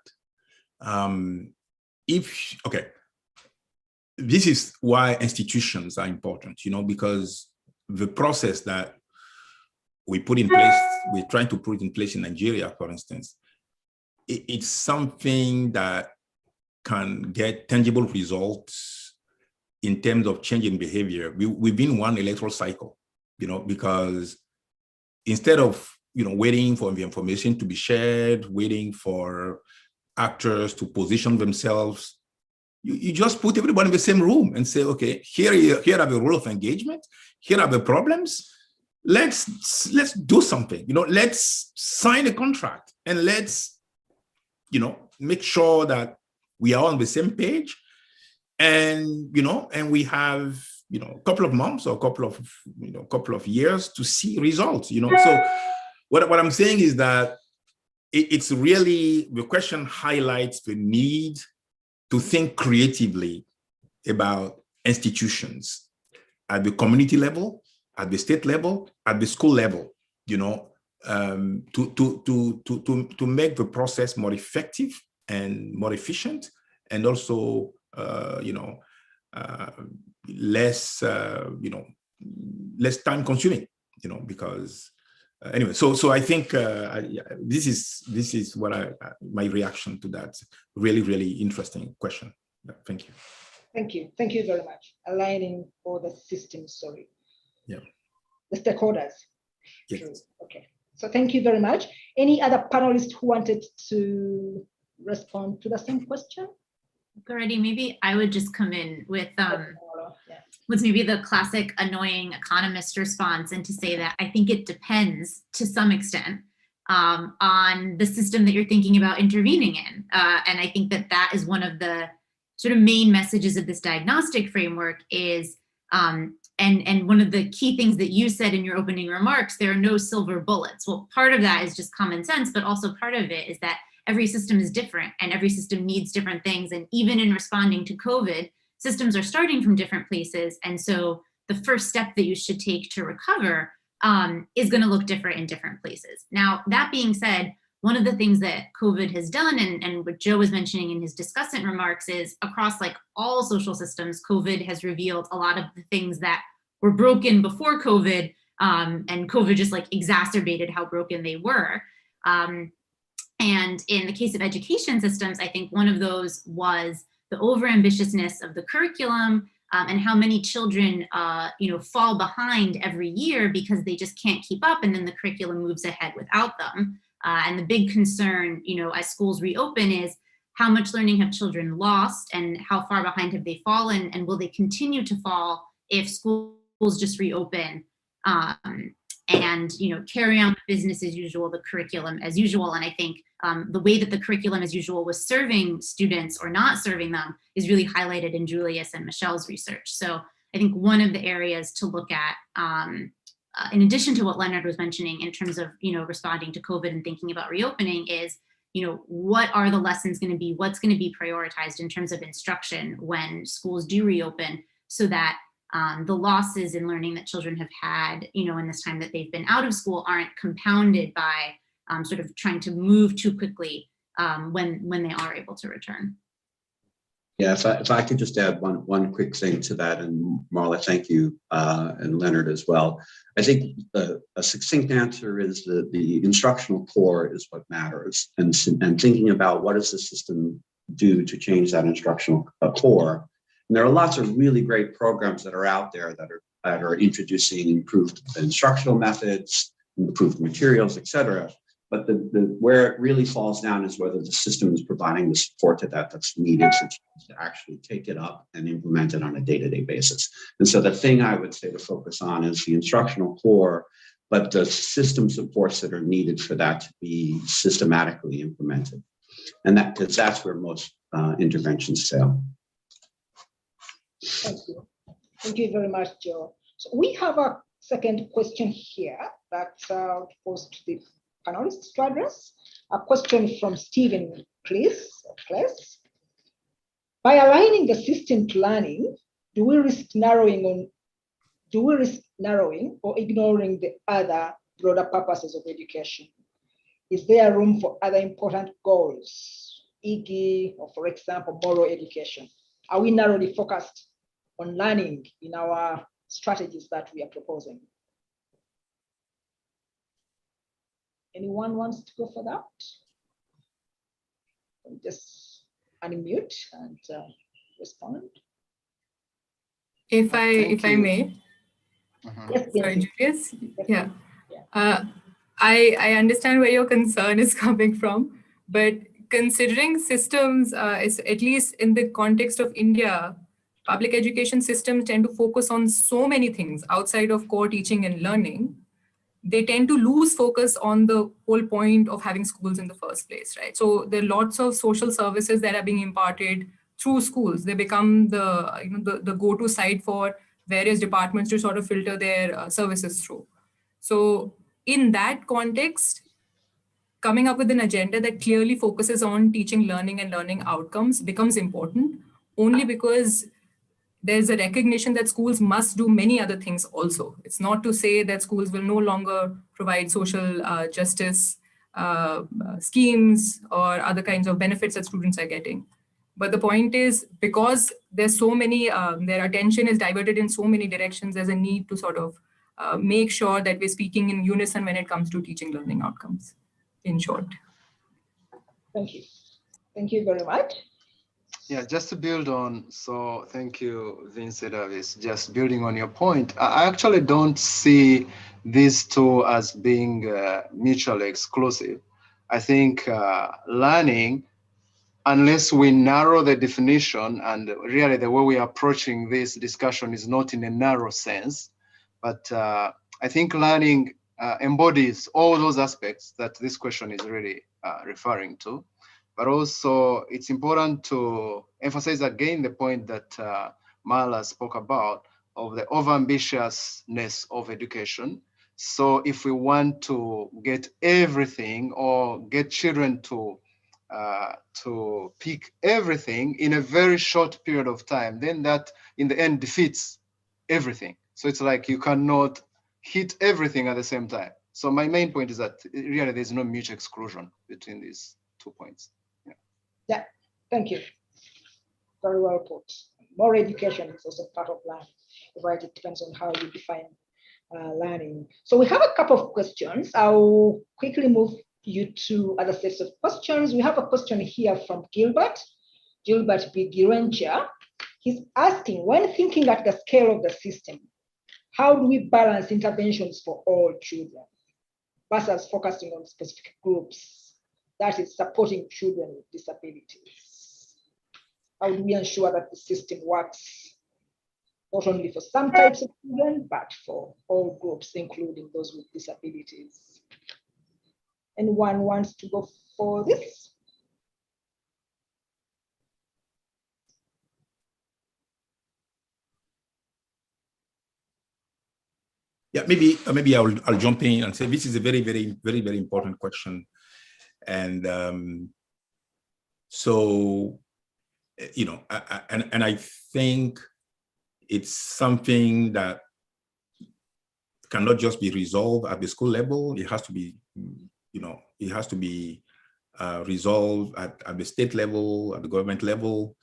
[SPEAKER 4] this is why institutions are important, because the process that we put in place, we're trying to put in place in Nigeria, for instance, it's something that can get tangible results in terms of changing behavior. We've been one electoral cycle, because instead of waiting for the information to be shared, waiting for actors to position themselves, you just put everybody in the same room and say, okay, here are the rules of engagement, here are the problems. Let's do something. Let's sign a contract and let's make sure that we are on the same page, and and we have a couple of months or a couple of years to see results. So what I'm saying is that it's really, the question highlights the need to think creatively about institutions at the community level, at the state level, at the school level, to make the process more effective and more efficient, and also less less time consuming, because anyway, so I think this is what my reaction to that really interesting question. Thank you.
[SPEAKER 2] Thank you very much. Aligning all the systems, sorry.
[SPEAKER 4] Yeah.
[SPEAKER 2] The stakeholders.
[SPEAKER 4] Yes.
[SPEAKER 2] True. Okay. So thank you very much. Any other panelists who wanted to respond to the same question
[SPEAKER 3] Already, maybe I would just come in with
[SPEAKER 2] Yeah.
[SPEAKER 3] what's maybe the classic annoying economist response, and to say that I think it depends to some extent on the system that you're thinking about intervening in. And I think that that is one of the sort of main messages of this diagnostic framework is, and one of the key things that you said in your opening remarks, there are no silver bullets. Well, part of that is just common sense, but also part of it is that every system is different and every system needs different things. And even in responding to COVID, systems are starting from different places. And so the first step that you should take to recover is going to look different in different places. Now, that being said, one of the things that COVID has done, and what Joe was mentioning in his discussant remarks, is across like all social systems, COVID has revealed a lot of the things that were broken before COVID, and COVID just like exacerbated how broken they were. And in the case of education systems, I think one of those was the overambitiousness of the curriculum, and how many children fall behind every year because they just can't keep up, and then the curriculum moves ahead without them. And the big concern, as schools reopen, is how much learning have children lost and how far behind have they fallen, and will they continue to fall if schools just reopen and carry on business as usual, the curriculum as usual. And I think the way that the curriculum as usual was serving students or not serving them is really highlighted in Julius and Michelle's research. So I think one of the areas to look at, in addition to what Leonard was mentioning in terms of responding to COVID and thinking about reopening, is what are the lessons going to be, what's going to be prioritized in terms of instruction when schools do reopen, so that the losses in learning that children have had, in this time that they've been out of school, aren't compounded by sort of trying to move too quickly when they are able to return.
[SPEAKER 7] Yeah, if I could just add one quick thing to that, and Marla, thank you, and Leonard as well. I think a succinct answer is that the instructional core is what matters, and thinking about what does the system do to change that instructional core. And there are lots of really great programs that are out there that are introducing improved instructional methods, improved materials, et cetera. But where it really falls down is whether the system is providing the support that's needed for teachers to actually take it up and implement it on a day-to-day basis. And so the thing I would say to focus on is the instructional core, but the system supports that are needed for that to be systematically implemented. And because that's where most interventions fail.
[SPEAKER 2] Thank you. Thank you very much, Joe. So we have a second question here that posed to the panelists to address. A question from Stephen Cleese. By aligning the system to learning, do we risk narrowing or ignoring the other broader purposes of education? Is there room for other important goals, e.g., or for example, moral education? Are we narrowly focused on learning in our strategies that we are proposing? Anyone wants to go for that? Just unmute and respond.
[SPEAKER 5] If I may.
[SPEAKER 2] Yes,
[SPEAKER 5] sorry, Julius. Yeah. I understand where your concern is coming from, but considering systems, at least in the context of India, public education systems tend to focus on so many things outside of core teaching and learning. They tend to lose focus on the whole point of having schools in the first place, right? So there are lots of social services that are being imparted through schools. They become the go-to site for various departments to sort of filter their services through. So in that context, coming up with an agenda that clearly focuses on teaching, learning, and learning outcomes becomes important, only because there's a recognition that schools must do many other things also. It's not to say that schools will no longer provide social justice schemes or other kinds of benefits that students are getting. But the point is, because there's so many, their attention is diverted in so many directions, there's a need to sort of make sure that we're speaking in unison when it comes to teaching, learning outcomes, in short.
[SPEAKER 2] Thank you. Thank you very much.
[SPEAKER 6] Yeah, just to build on, so thank you, Vincent Davis. Just building on your point, I actually don't see these two as being mutually exclusive. I think learning unless we narrow the definition, and really the way we are approaching this discussion is not in a narrow sense, but I think learning embodies all those aspects that this question is really referring to. But also it's important to emphasize again the point that Mala spoke about of the overambitiousness of education. So if we want to get everything or get children to pick everything in a very short period of time, then that in the end defeats everything. So it's like you cannot hit everything at the same time. So my main point is that really there's no mutual exclusion between these 2 points.
[SPEAKER 2] Yeah, thank you. Very well put. More education is also part of learning, right? It depends on how you define learning. So we have a couple of questions. I'll quickly move you to other sets of questions. We have a question here from Gilbert Bigirencha. He's asking, when thinking at the scale of the system, how do we balance interventions for all children versus focusing on specific groups, that is supporting children with disabilities? How do we ensure that the system works not only for some types of children, but for all groups, including those with disabilities? Anyone wants to go for this?
[SPEAKER 4] Yeah, maybe I'll jump in and say this is a very important question, and so you know, and I think it's something that cannot just be resolved at the school level. It has to be, you know, it has to be resolved at the state level, at the government level,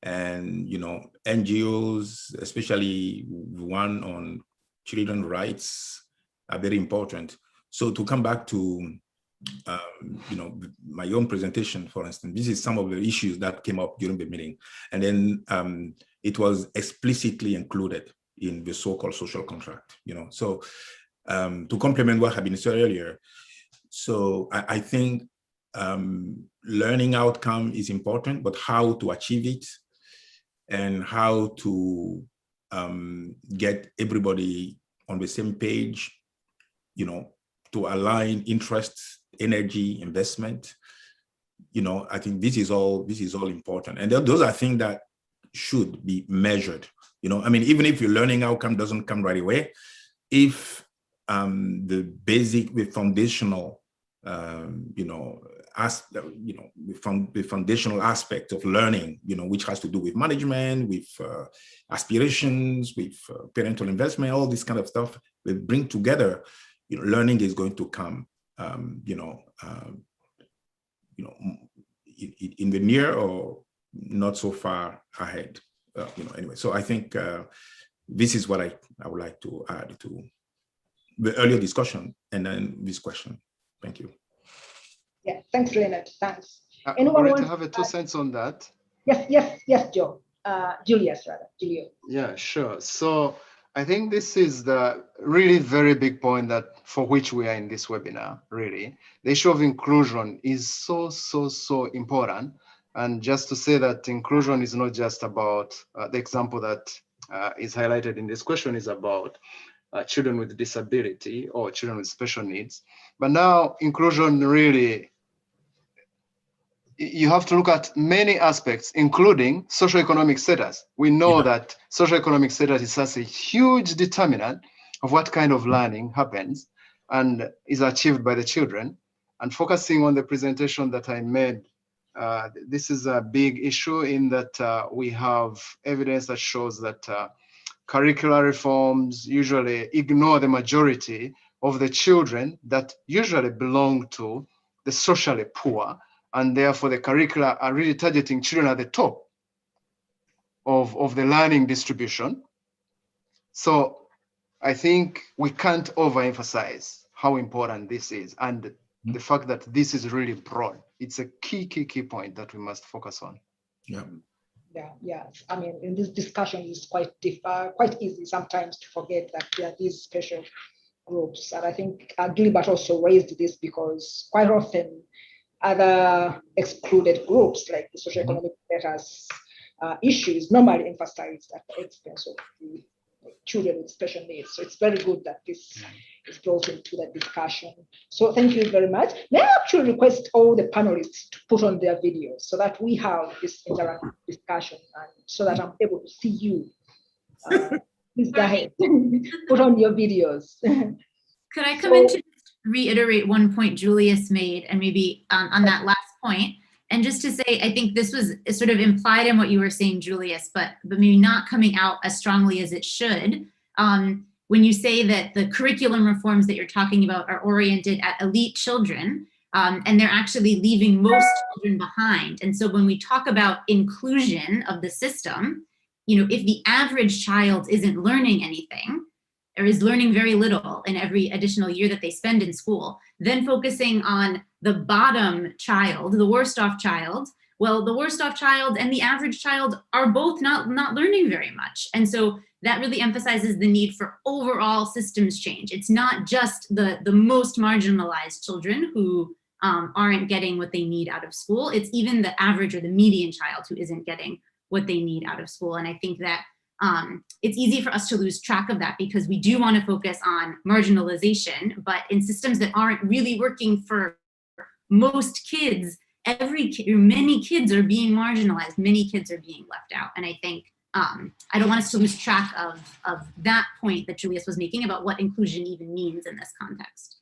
[SPEAKER 4] and you know, NGOs, especially one on children's rights, are very important. So to come back to you know, my own presentation, for instance, this is some of the issues that came up during the meeting, and then it was explicitly included in the so-called social contract. You know, so to complement what had been said earlier, so I think learning outcome is important, but how to achieve it and how to get everybody on the same page, you know, to align interests, energy, investment, you know, I think this is all important. And those are things that should be measured. You know, I mean, even if your learning outcome doesn't come right away, if the foundational, you know, the foundational aspect of learning, you know, which has to do with management, with aspirations, with parental investment, all this kind of stuff, we bring together, you know, learning is going to come, you know, in the near or not so far ahead, you know. Anyway, so I think this is what I would like to add to the earlier discussion and then this question. Thank you.
[SPEAKER 2] Yeah, thanks, Leonard. Thanks.
[SPEAKER 6] Anyone want to have a 2 cents on that?
[SPEAKER 2] Yes, Joe. Julius, rather. Julio.
[SPEAKER 6] Yeah, sure. So I think this is the really very big point that for which we are in this webinar, really. The issue of inclusion is so important. And just to say that inclusion is not just about the example that is highlighted in this question is about children with disability or children with special needs. But now inclusion really, you have to look at many aspects, including socioeconomic status. We know that socioeconomic status is such a huge determinant of what kind of learning happens and is achieved by the children. And focusing on the presentation that I made, this is a big issue in that we have evidence that shows that curricular reforms usually ignore the majority of the children that usually belong to the socially poor. And therefore the curricula are really targeting children at the top of the learning distribution. So I think we can't overemphasize how important this is and the fact that this is really broad. It's a key point that we must focus on.
[SPEAKER 2] Yes. I mean, in this discussion, it's quite easy sometimes to forget that there are these special groups. And I think Gilbert also raised this because quite often other excluded groups like the socioeconomic status issues normally emphasized at the expense of the children with special needs. So it's very good that this is brought into the discussion. So thank you very much. May I actually request all the panelists to put on their videos so that we have this interactive discussion and so that I'm able to see you. Please go ahead, put on your videos.
[SPEAKER 3] Could I come in to reiterate one point Julius made, and maybe on that last point, and just to say, I think this was sort of implied in what you were saying, Julius, but maybe not coming out as strongly as it should. When you say that the curriculum reforms that you're talking about are oriented at elite children, and they're actually leaving most children behind. And so when we talk about inclusion of the system, you know, if the average child isn't learning anything, or is learning very little in every additional year that they spend in school, then focusing on the bottom child, the worst off child, well, the worst off child and the average child are both not learning very much. And so that really emphasizes the need for overall systems change. It's not just the most marginalized children who aren't getting what they need out of school. It's even the average or the median child who isn't getting what they need out of school. And I think that it's easy for us to lose track of that because we do want to focus on marginalization, but in systems that aren't really working for most kids, many kids are being marginalized, many kids are being left out. And I think I don't want us to lose track of that point that Julius was making about what inclusion even means in this context.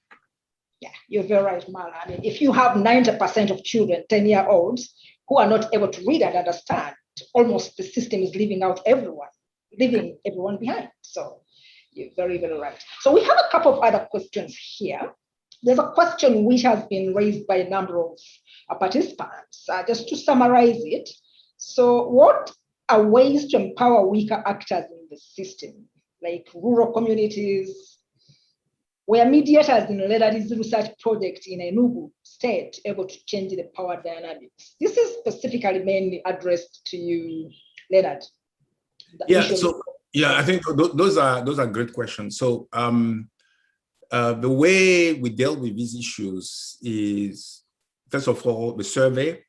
[SPEAKER 2] Yeah, you're very right, Mala. I mean, if you have 90% of children, 10-year-olds, who are not able to read and understand, almost the system is leaving everyone behind. So you're very, very right. So we have a couple of other questions here. There's a question which has been raised by a number of participants. Just to summarize it. So what are ways to empower weaker actors in the system, like rural communities, where mediators in Ledadi's research project in Enugu state able to change the power dynamics? This is specifically mainly addressed to you, Leonard.
[SPEAKER 4] Yeah, so yeah, I think those are great questions. So the way we dealt with these issues is, first of all, the survey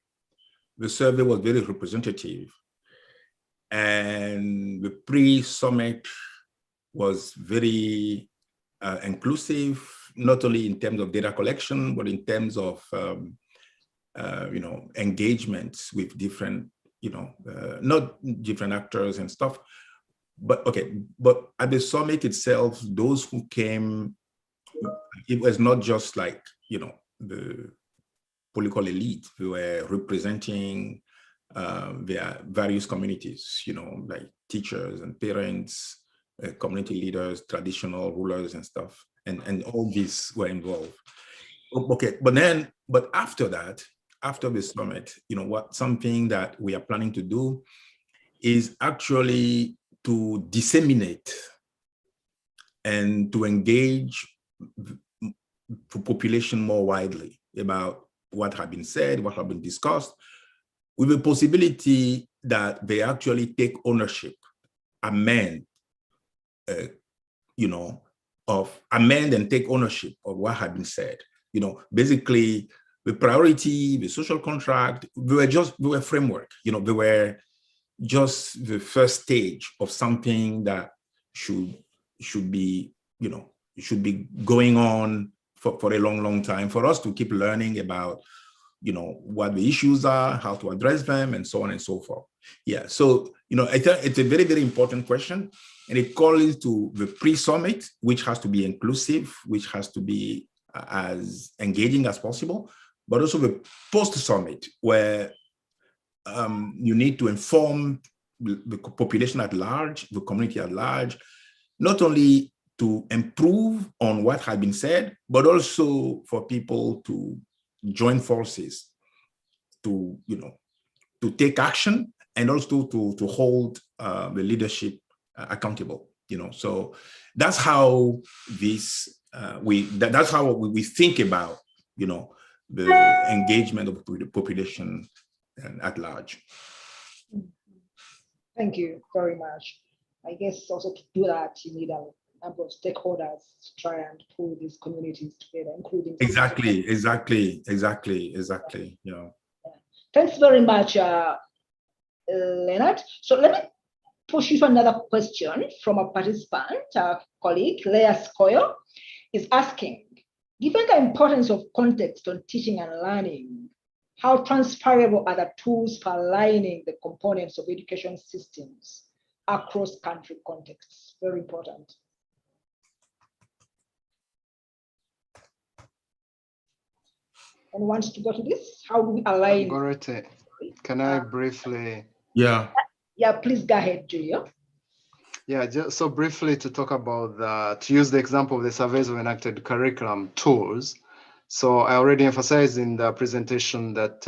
[SPEAKER 4] was very representative, and the pre-summit was very inclusive, not only in terms of data collection, but in terms of engagements with different, not different actors and stuff. But okay, but at the summit itself, those who came, it was not just like, the political elite who were representing their various communities, like teachers and parents, community leaders, traditional rulers and stuff, and all these were involved. Okay, but after that, after the summit, something that we are planning to do is actually to disseminate and to engage the population more widely about what had been said, what had been discussed, with the possibility that they actually take ownership, amend and take ownership of what had been said. Basically, the priority, the social contract, they were framework. They were just the first stage of something that should be going on for a long time, for us to keep learning about what the issues are, how to address them, and so on and so forth. Yeah, so I think it's a very, very important question, and it calls to the pre-summit, which has to be inclusive, which has to be as engaging as possible, but also the post-summit, where you need to inform the population at large, the community at large, not only to improve on what had been said, but also for people to join forces, to take action, and also to hold the leadership accountable. So that's how that's how we think about the engagement of the population at large.
[SPEAKER 2] Thank you very much. I guess also to do that, you need a number of stakeholders to try and pull these communities together, including
[SPEAKER 4] Exactly. Yeah.
[SPEAKER 2] Thanks very much, Leonard. So let me push you to another question from a participant, a colleague, Leah Skoyo, is asking, given the importance of context on teaching and learning, how transferable are the tools for aligning the components of education systems across country contexts? Very important. And wants to go to this? How do we align?
[SPEAKER 6] Gorete, can I briefly?
[SPEAKER 4] Yeah.
[SPEAKER 2] Yeah, please go ahead, Julio.
[SPEAKER 6] Yeah, just so briefly to talk about to use the example of the surveys of enacted curriculum tools. So I already emphasized in the presentation that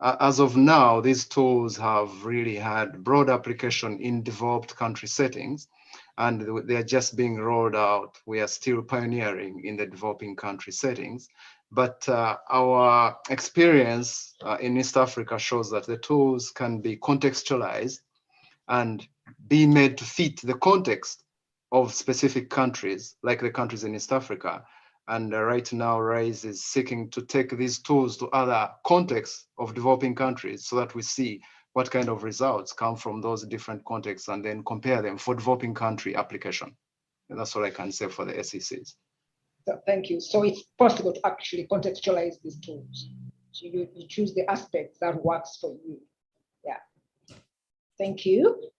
[SPEAKER 6] as of now, these tools have really had broad application in developed country settings, and they are just being rolled out. We are still pioneering in the developing country settings. But our experience in East Africa shows that the tools can be contextualized and be made to fit the context of specific countries, like the countries in East Africa. And right now, RISE is seeking to take these tools to other contexts of developing countries so that we see what kind of results come from those different contexts and then compare them for developing country application. And that's all I can say for the SECs.
[SPEAKER 2] So, thank you. So it's possible to actually contextualize these tools. So you choose the aspect that works for you. Yeah. Thank you.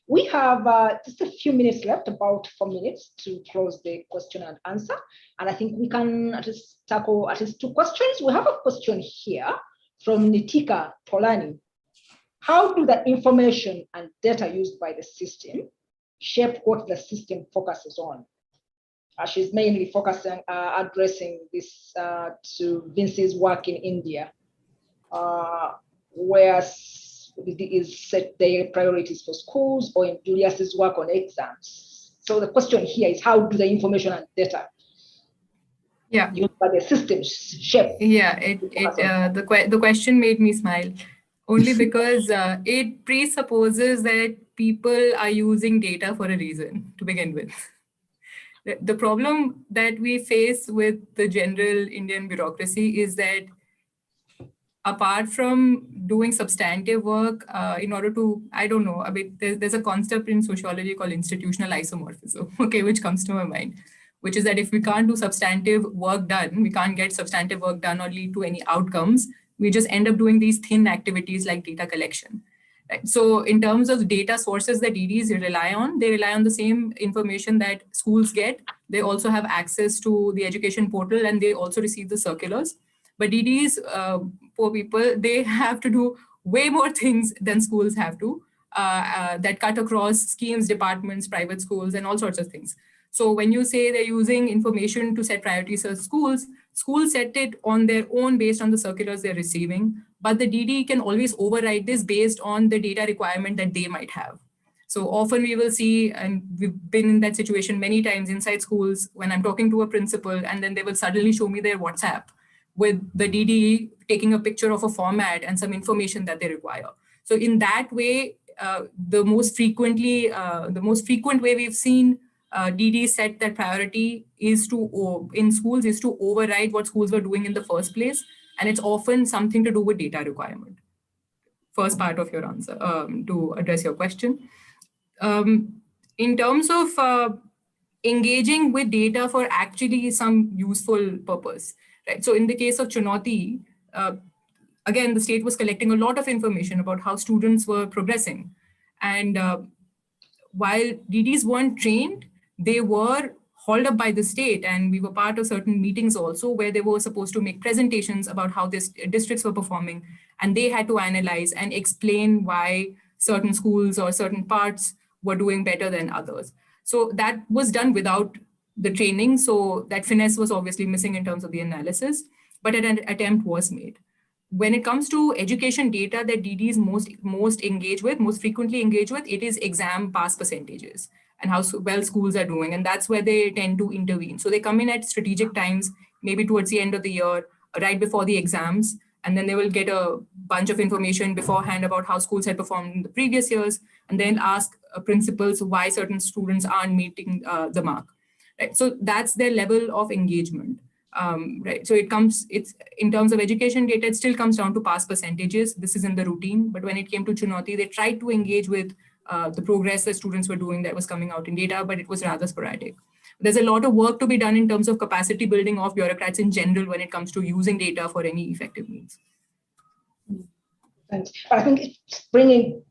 [SPEAKER 2] We have just a few minutes left, about 4 minutes to close the question and answer. And I think we can at least tackle at least 2 questions. We have a question here from Nitika Polani. How do the information and data used by the system shape what the system focuses on? She's mainly focusing, addressing this to Vince's work in India, where is set their priorities for schools, or in Julius's work on exams. So the question here is, how do the information and data used by the system shape?
[SPEAKER 5] Yeah, the question made me smile, only because it presupposes that people are using data for a reason to begin with. The problem that we face with the general Indian bureaucracy is that apart from doing substantive work in order to, I don't know, I mean, there's a concept in sociology called institutional isomorphism, okay, which comes to my mind, which is that if we can't do substantive work done, we can't get substantive work done or lead to any outcomes, we just end up doing these thin activities like data collection. Right? So in terms of data sources that DDs rely on, they rely on the same information that schools get. They also have access to the education portal, and they also receive the circulars. But DDs, poor people, they have to do way more things than schools have to, that cut across schemes, departments, private schools, and all sorts of things. So when you say they're using information to set priorities for schools, schools set it on their own based on the circulars they're receiving, but the DD can always override this based on the data requirement that they might have. So often we will see, and we've been in that situation many times inside schools, when I'm talking to a principal and then they will suddenly show me their WhatsApp with the DD taking a picture of a format and some information that they require. So in that way, the most frequent way we've seen DD set that priority is to, in schools, is to override what schools were doing in the first place. And it's often something to do with data requirement. First part of your answer, to address your question. In terms of engaging with data for actually some useful purpose, right? So in the case of Chunauti, again, the state was collecting a lot of information about how students were progressing. And while DDs weren't trained, they were hauled up by the state, and we were part of certain meetings also where they were supposed to make presentations about how these districts were performing, and they had to analyze and explain why certain schools or certain parts were doing better than others. So that was done without the training, so that finesse was obviously missing in terms of the analysis, but an attempt was made. When it comes to education data that DDs most frequently engage with, it is exam pass percentages and how well schools are doing. And that's where they tend to intervene. So they come in at strategic times, maybe towards the end of the year, right before the exams, and then they will get a bunch of information beforehand about how schools had performed in the previous years, and then ask principals why certain students aren't meeting the mark. Right? So that's their level of engagement. Right. So it's in terms of education data, it still comes down to pass percentages. This is in the routine. But when it came to Chunauti, they tried to engage with the progress that students were doing that was coming out in data, but it was rather sporadic. There's a lot of work to be done in terms of capacity building of bureaucrats in general when it comes to using data for any effective means.
[SPEAKER 2] Thanks. But I think it's bringing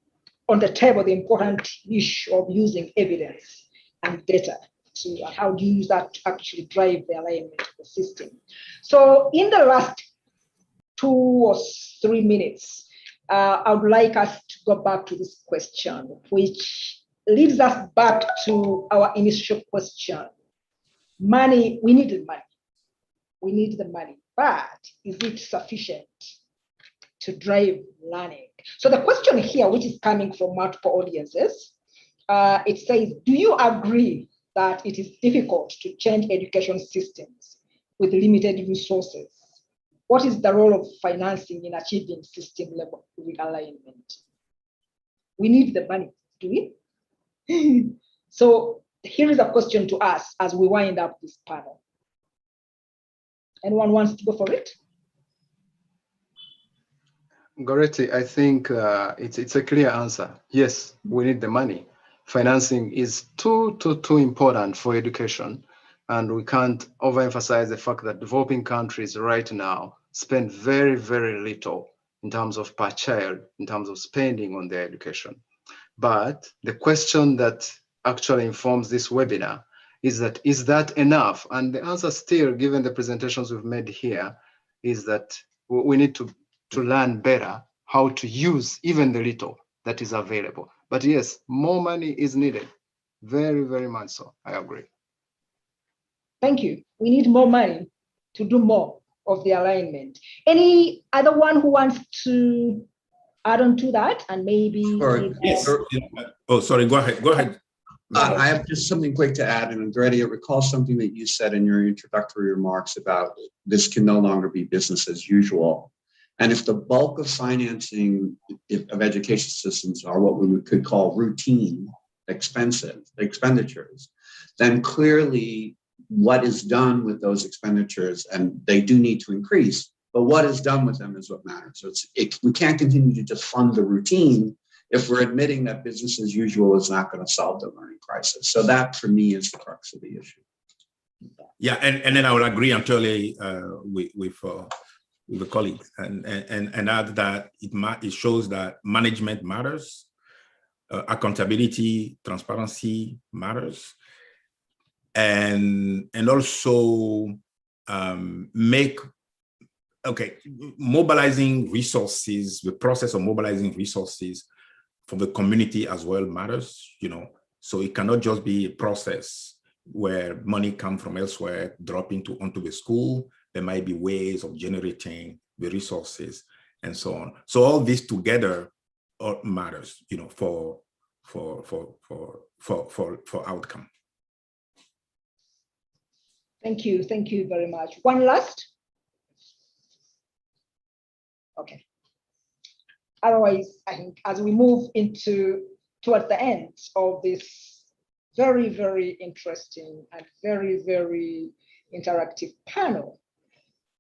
[SPEAKER 2] on the table the important issue of using evidence and data to how do you use that to actually drive the alignment of the system. So in the last 2 or 3 minutes, I would like us to go back to this question, which leads us back to our initial question. Money, we need the money. We need the money, but is it sufficient to drive learning? So the question here, which is coming from multiple audiences, it says, do you agree that it is difficult to change education systems with limited resources? What is the role of financing in achieving system level realignment? We need the money, do we? So here is a question to us as we wind up this panel. Anyone wants to go for it?
[SPEAKER 6] Goretti, I think it's a clear answer. Yes, we need the money. Financing is too important for education. And we can't overemphasize the fact that developing countries right now spend very, very little in terms of per child, in terms of spending on their education. But the question that actually informs this webinar is that enough? And the answer still, given the presentations we've made here, is that we need to learn better how to use even the little that is available. But yes, more money is needed. Very, very much so. I agree.
[SPEAKER 2] Thank you. We need more money to do more of the alignment. Any other one who wants to add on to that and maybe?
[SPEAKER 7] Sure.
[SPEAKER 4] Yes. Oh, sorry. Go ahead. Go ahead.
[SPEAKER 7] I have just something quick to add, and Greta, it recalls something that you said in your introductory remarks about this can no longer be business as usual. And if the bulk of financing of education systems are what we could call routine expenditures, then clearly what is done with those expenditures, and they do need to increase, but what is done with them is what matters. So we can't continue to just fund the routine if we're admitting that business as usual is not going to solve the learning crisis. So that, for me, is the crux of the issue.
[SPEAKER 4] Yeah, and then I would agree entirely with the colleagues, and add that it shows that management matters, accountability, transparency matters, and also mobilizing resources, the process of mobilizing resources from the community as well matters, so it cannot just be a process where money comes from elsewhere, drop onto the school. There might be ways of generating the resources and so on. So all this together matters, for outcome.
[SPEAKER 2] Thank you very much. One last? Okay. Otherwise, I think as we move towards the end of this very, very interesting and very, very interactive panel,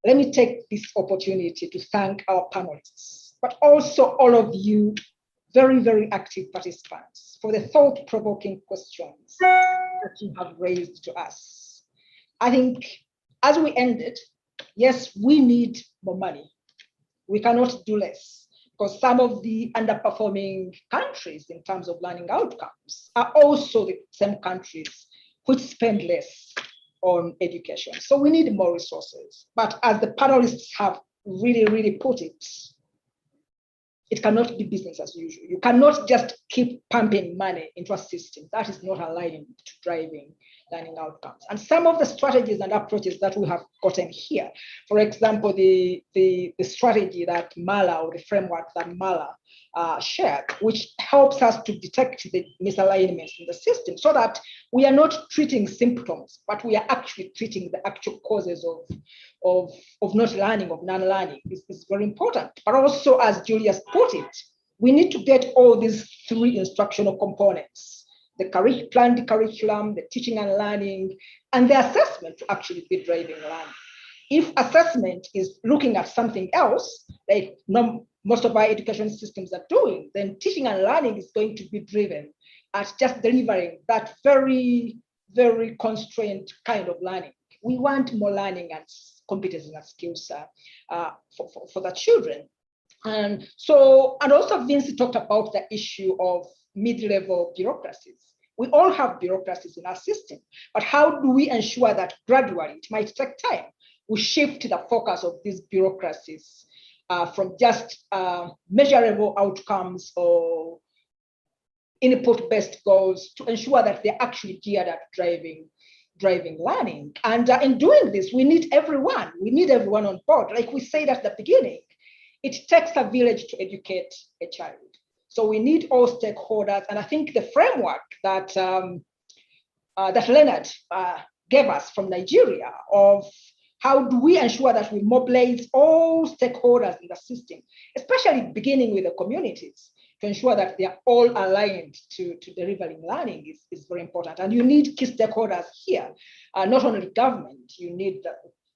[SPEAKER 2] let me take this opportunity to thank our panelists, but also all of you very, very active participants for the thought-provoking questions that you have raised to us. I think as we ended, yes, we need more money. We cannot do less, because some of the underperforming countries in terms of learning outcomes are also the same countries which spend less on education. So we need more resources. But as the panelists have really, really put it, it cannot be business as usual. You cannot just keep pumping money into a system that is not aligned to driving learning outcomes. And some of the strategies and approaches that we have gotten here, for example, the strategy that Mala, or the framework that Mala shared, which helps us to detect the misalignments in the system so that we are not treating symptoms, but we are actually treating the actual causes of not learning, of non-learning is very important. But also, as Julius put it, we need to get all these three instructional components: the planned curriculum, the teaching and learning, and the assessment to actually be driving learning. If assessment is looking at something else, like most of our education systems are doing, then teaching and learning is going to be driven at just delivering that very, very constrained kind of learning. We want more learning and competencies and skills for the children. And also Vince talked about the issue of mid-level bureaucracies. We all have bureaucracies in our system, but how do we ensure that gradually, it might take time, we shift the focus of these bureaucracies from just measurable outcomes or input-based goals to ensure that they're actually geared at driving learning. And in doing this, we need everyone. We need everyone on board. Like we said at the beginning, it takes a village to educate a child. So we need all stakeholders. And I think the framework that Leonard gave us from Nigeria of how do we ensure that we mobilize all stakeholders in the system, especially beginning with the communities, to ensure that they are all aligned to delivering learning is very important. And you need key stakeholders here, not only government, you need the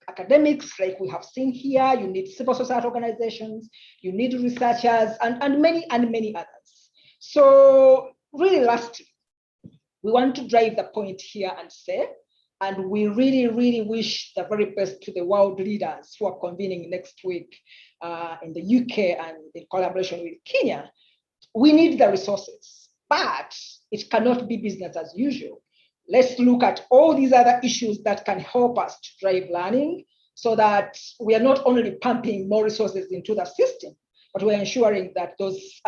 [SPEAKER 2] academics, like we have seen here, you need civil society organizations, you need researchers, and many others. So really lastly, we want to drive the point here and say, and we really, really wish the very best to the world leaders who are convening next week in the UK and in collaboration with Kenya. We need the resources, but it cannot be business as usual. Let's look at all these other issues that can help us to drive learning so that we are not only pumping more resources into the system, but we're ensuring that those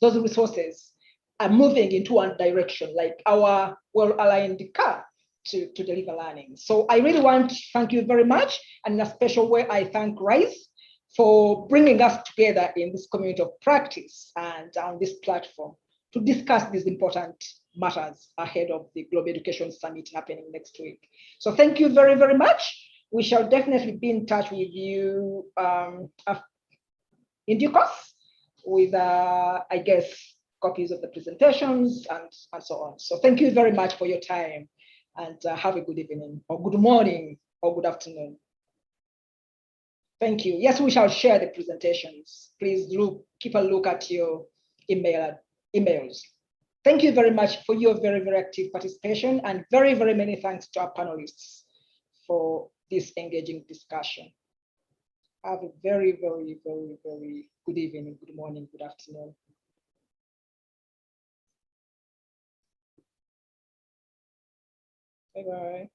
[SPEAKER 2] resources are moving into one direction, like our well-aligned car to deliver learning. So I really want to thank you very much. And in a special way, I thank RISE for bringing us together in this community of practice and on this platform to discuss these important matters ahead of the Global Education Summit happening next week. So thank you very, very much. We shall definitely be in touch with you in due course with, I guess, copies of the presentations and so on. So thank you very much for your time and have a good evening or good morning or good afternoon. Thank you. Yes, we shall share the presentations. Please keep a look at your emails. Thank you very much for your very, very active participation, and very, very many thanks to our panelists for this engaging discussion. Have a very, very, very, very good evening, good morning, good afternoon. Bye-bye.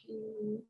[SPEAKER 2] Thank you.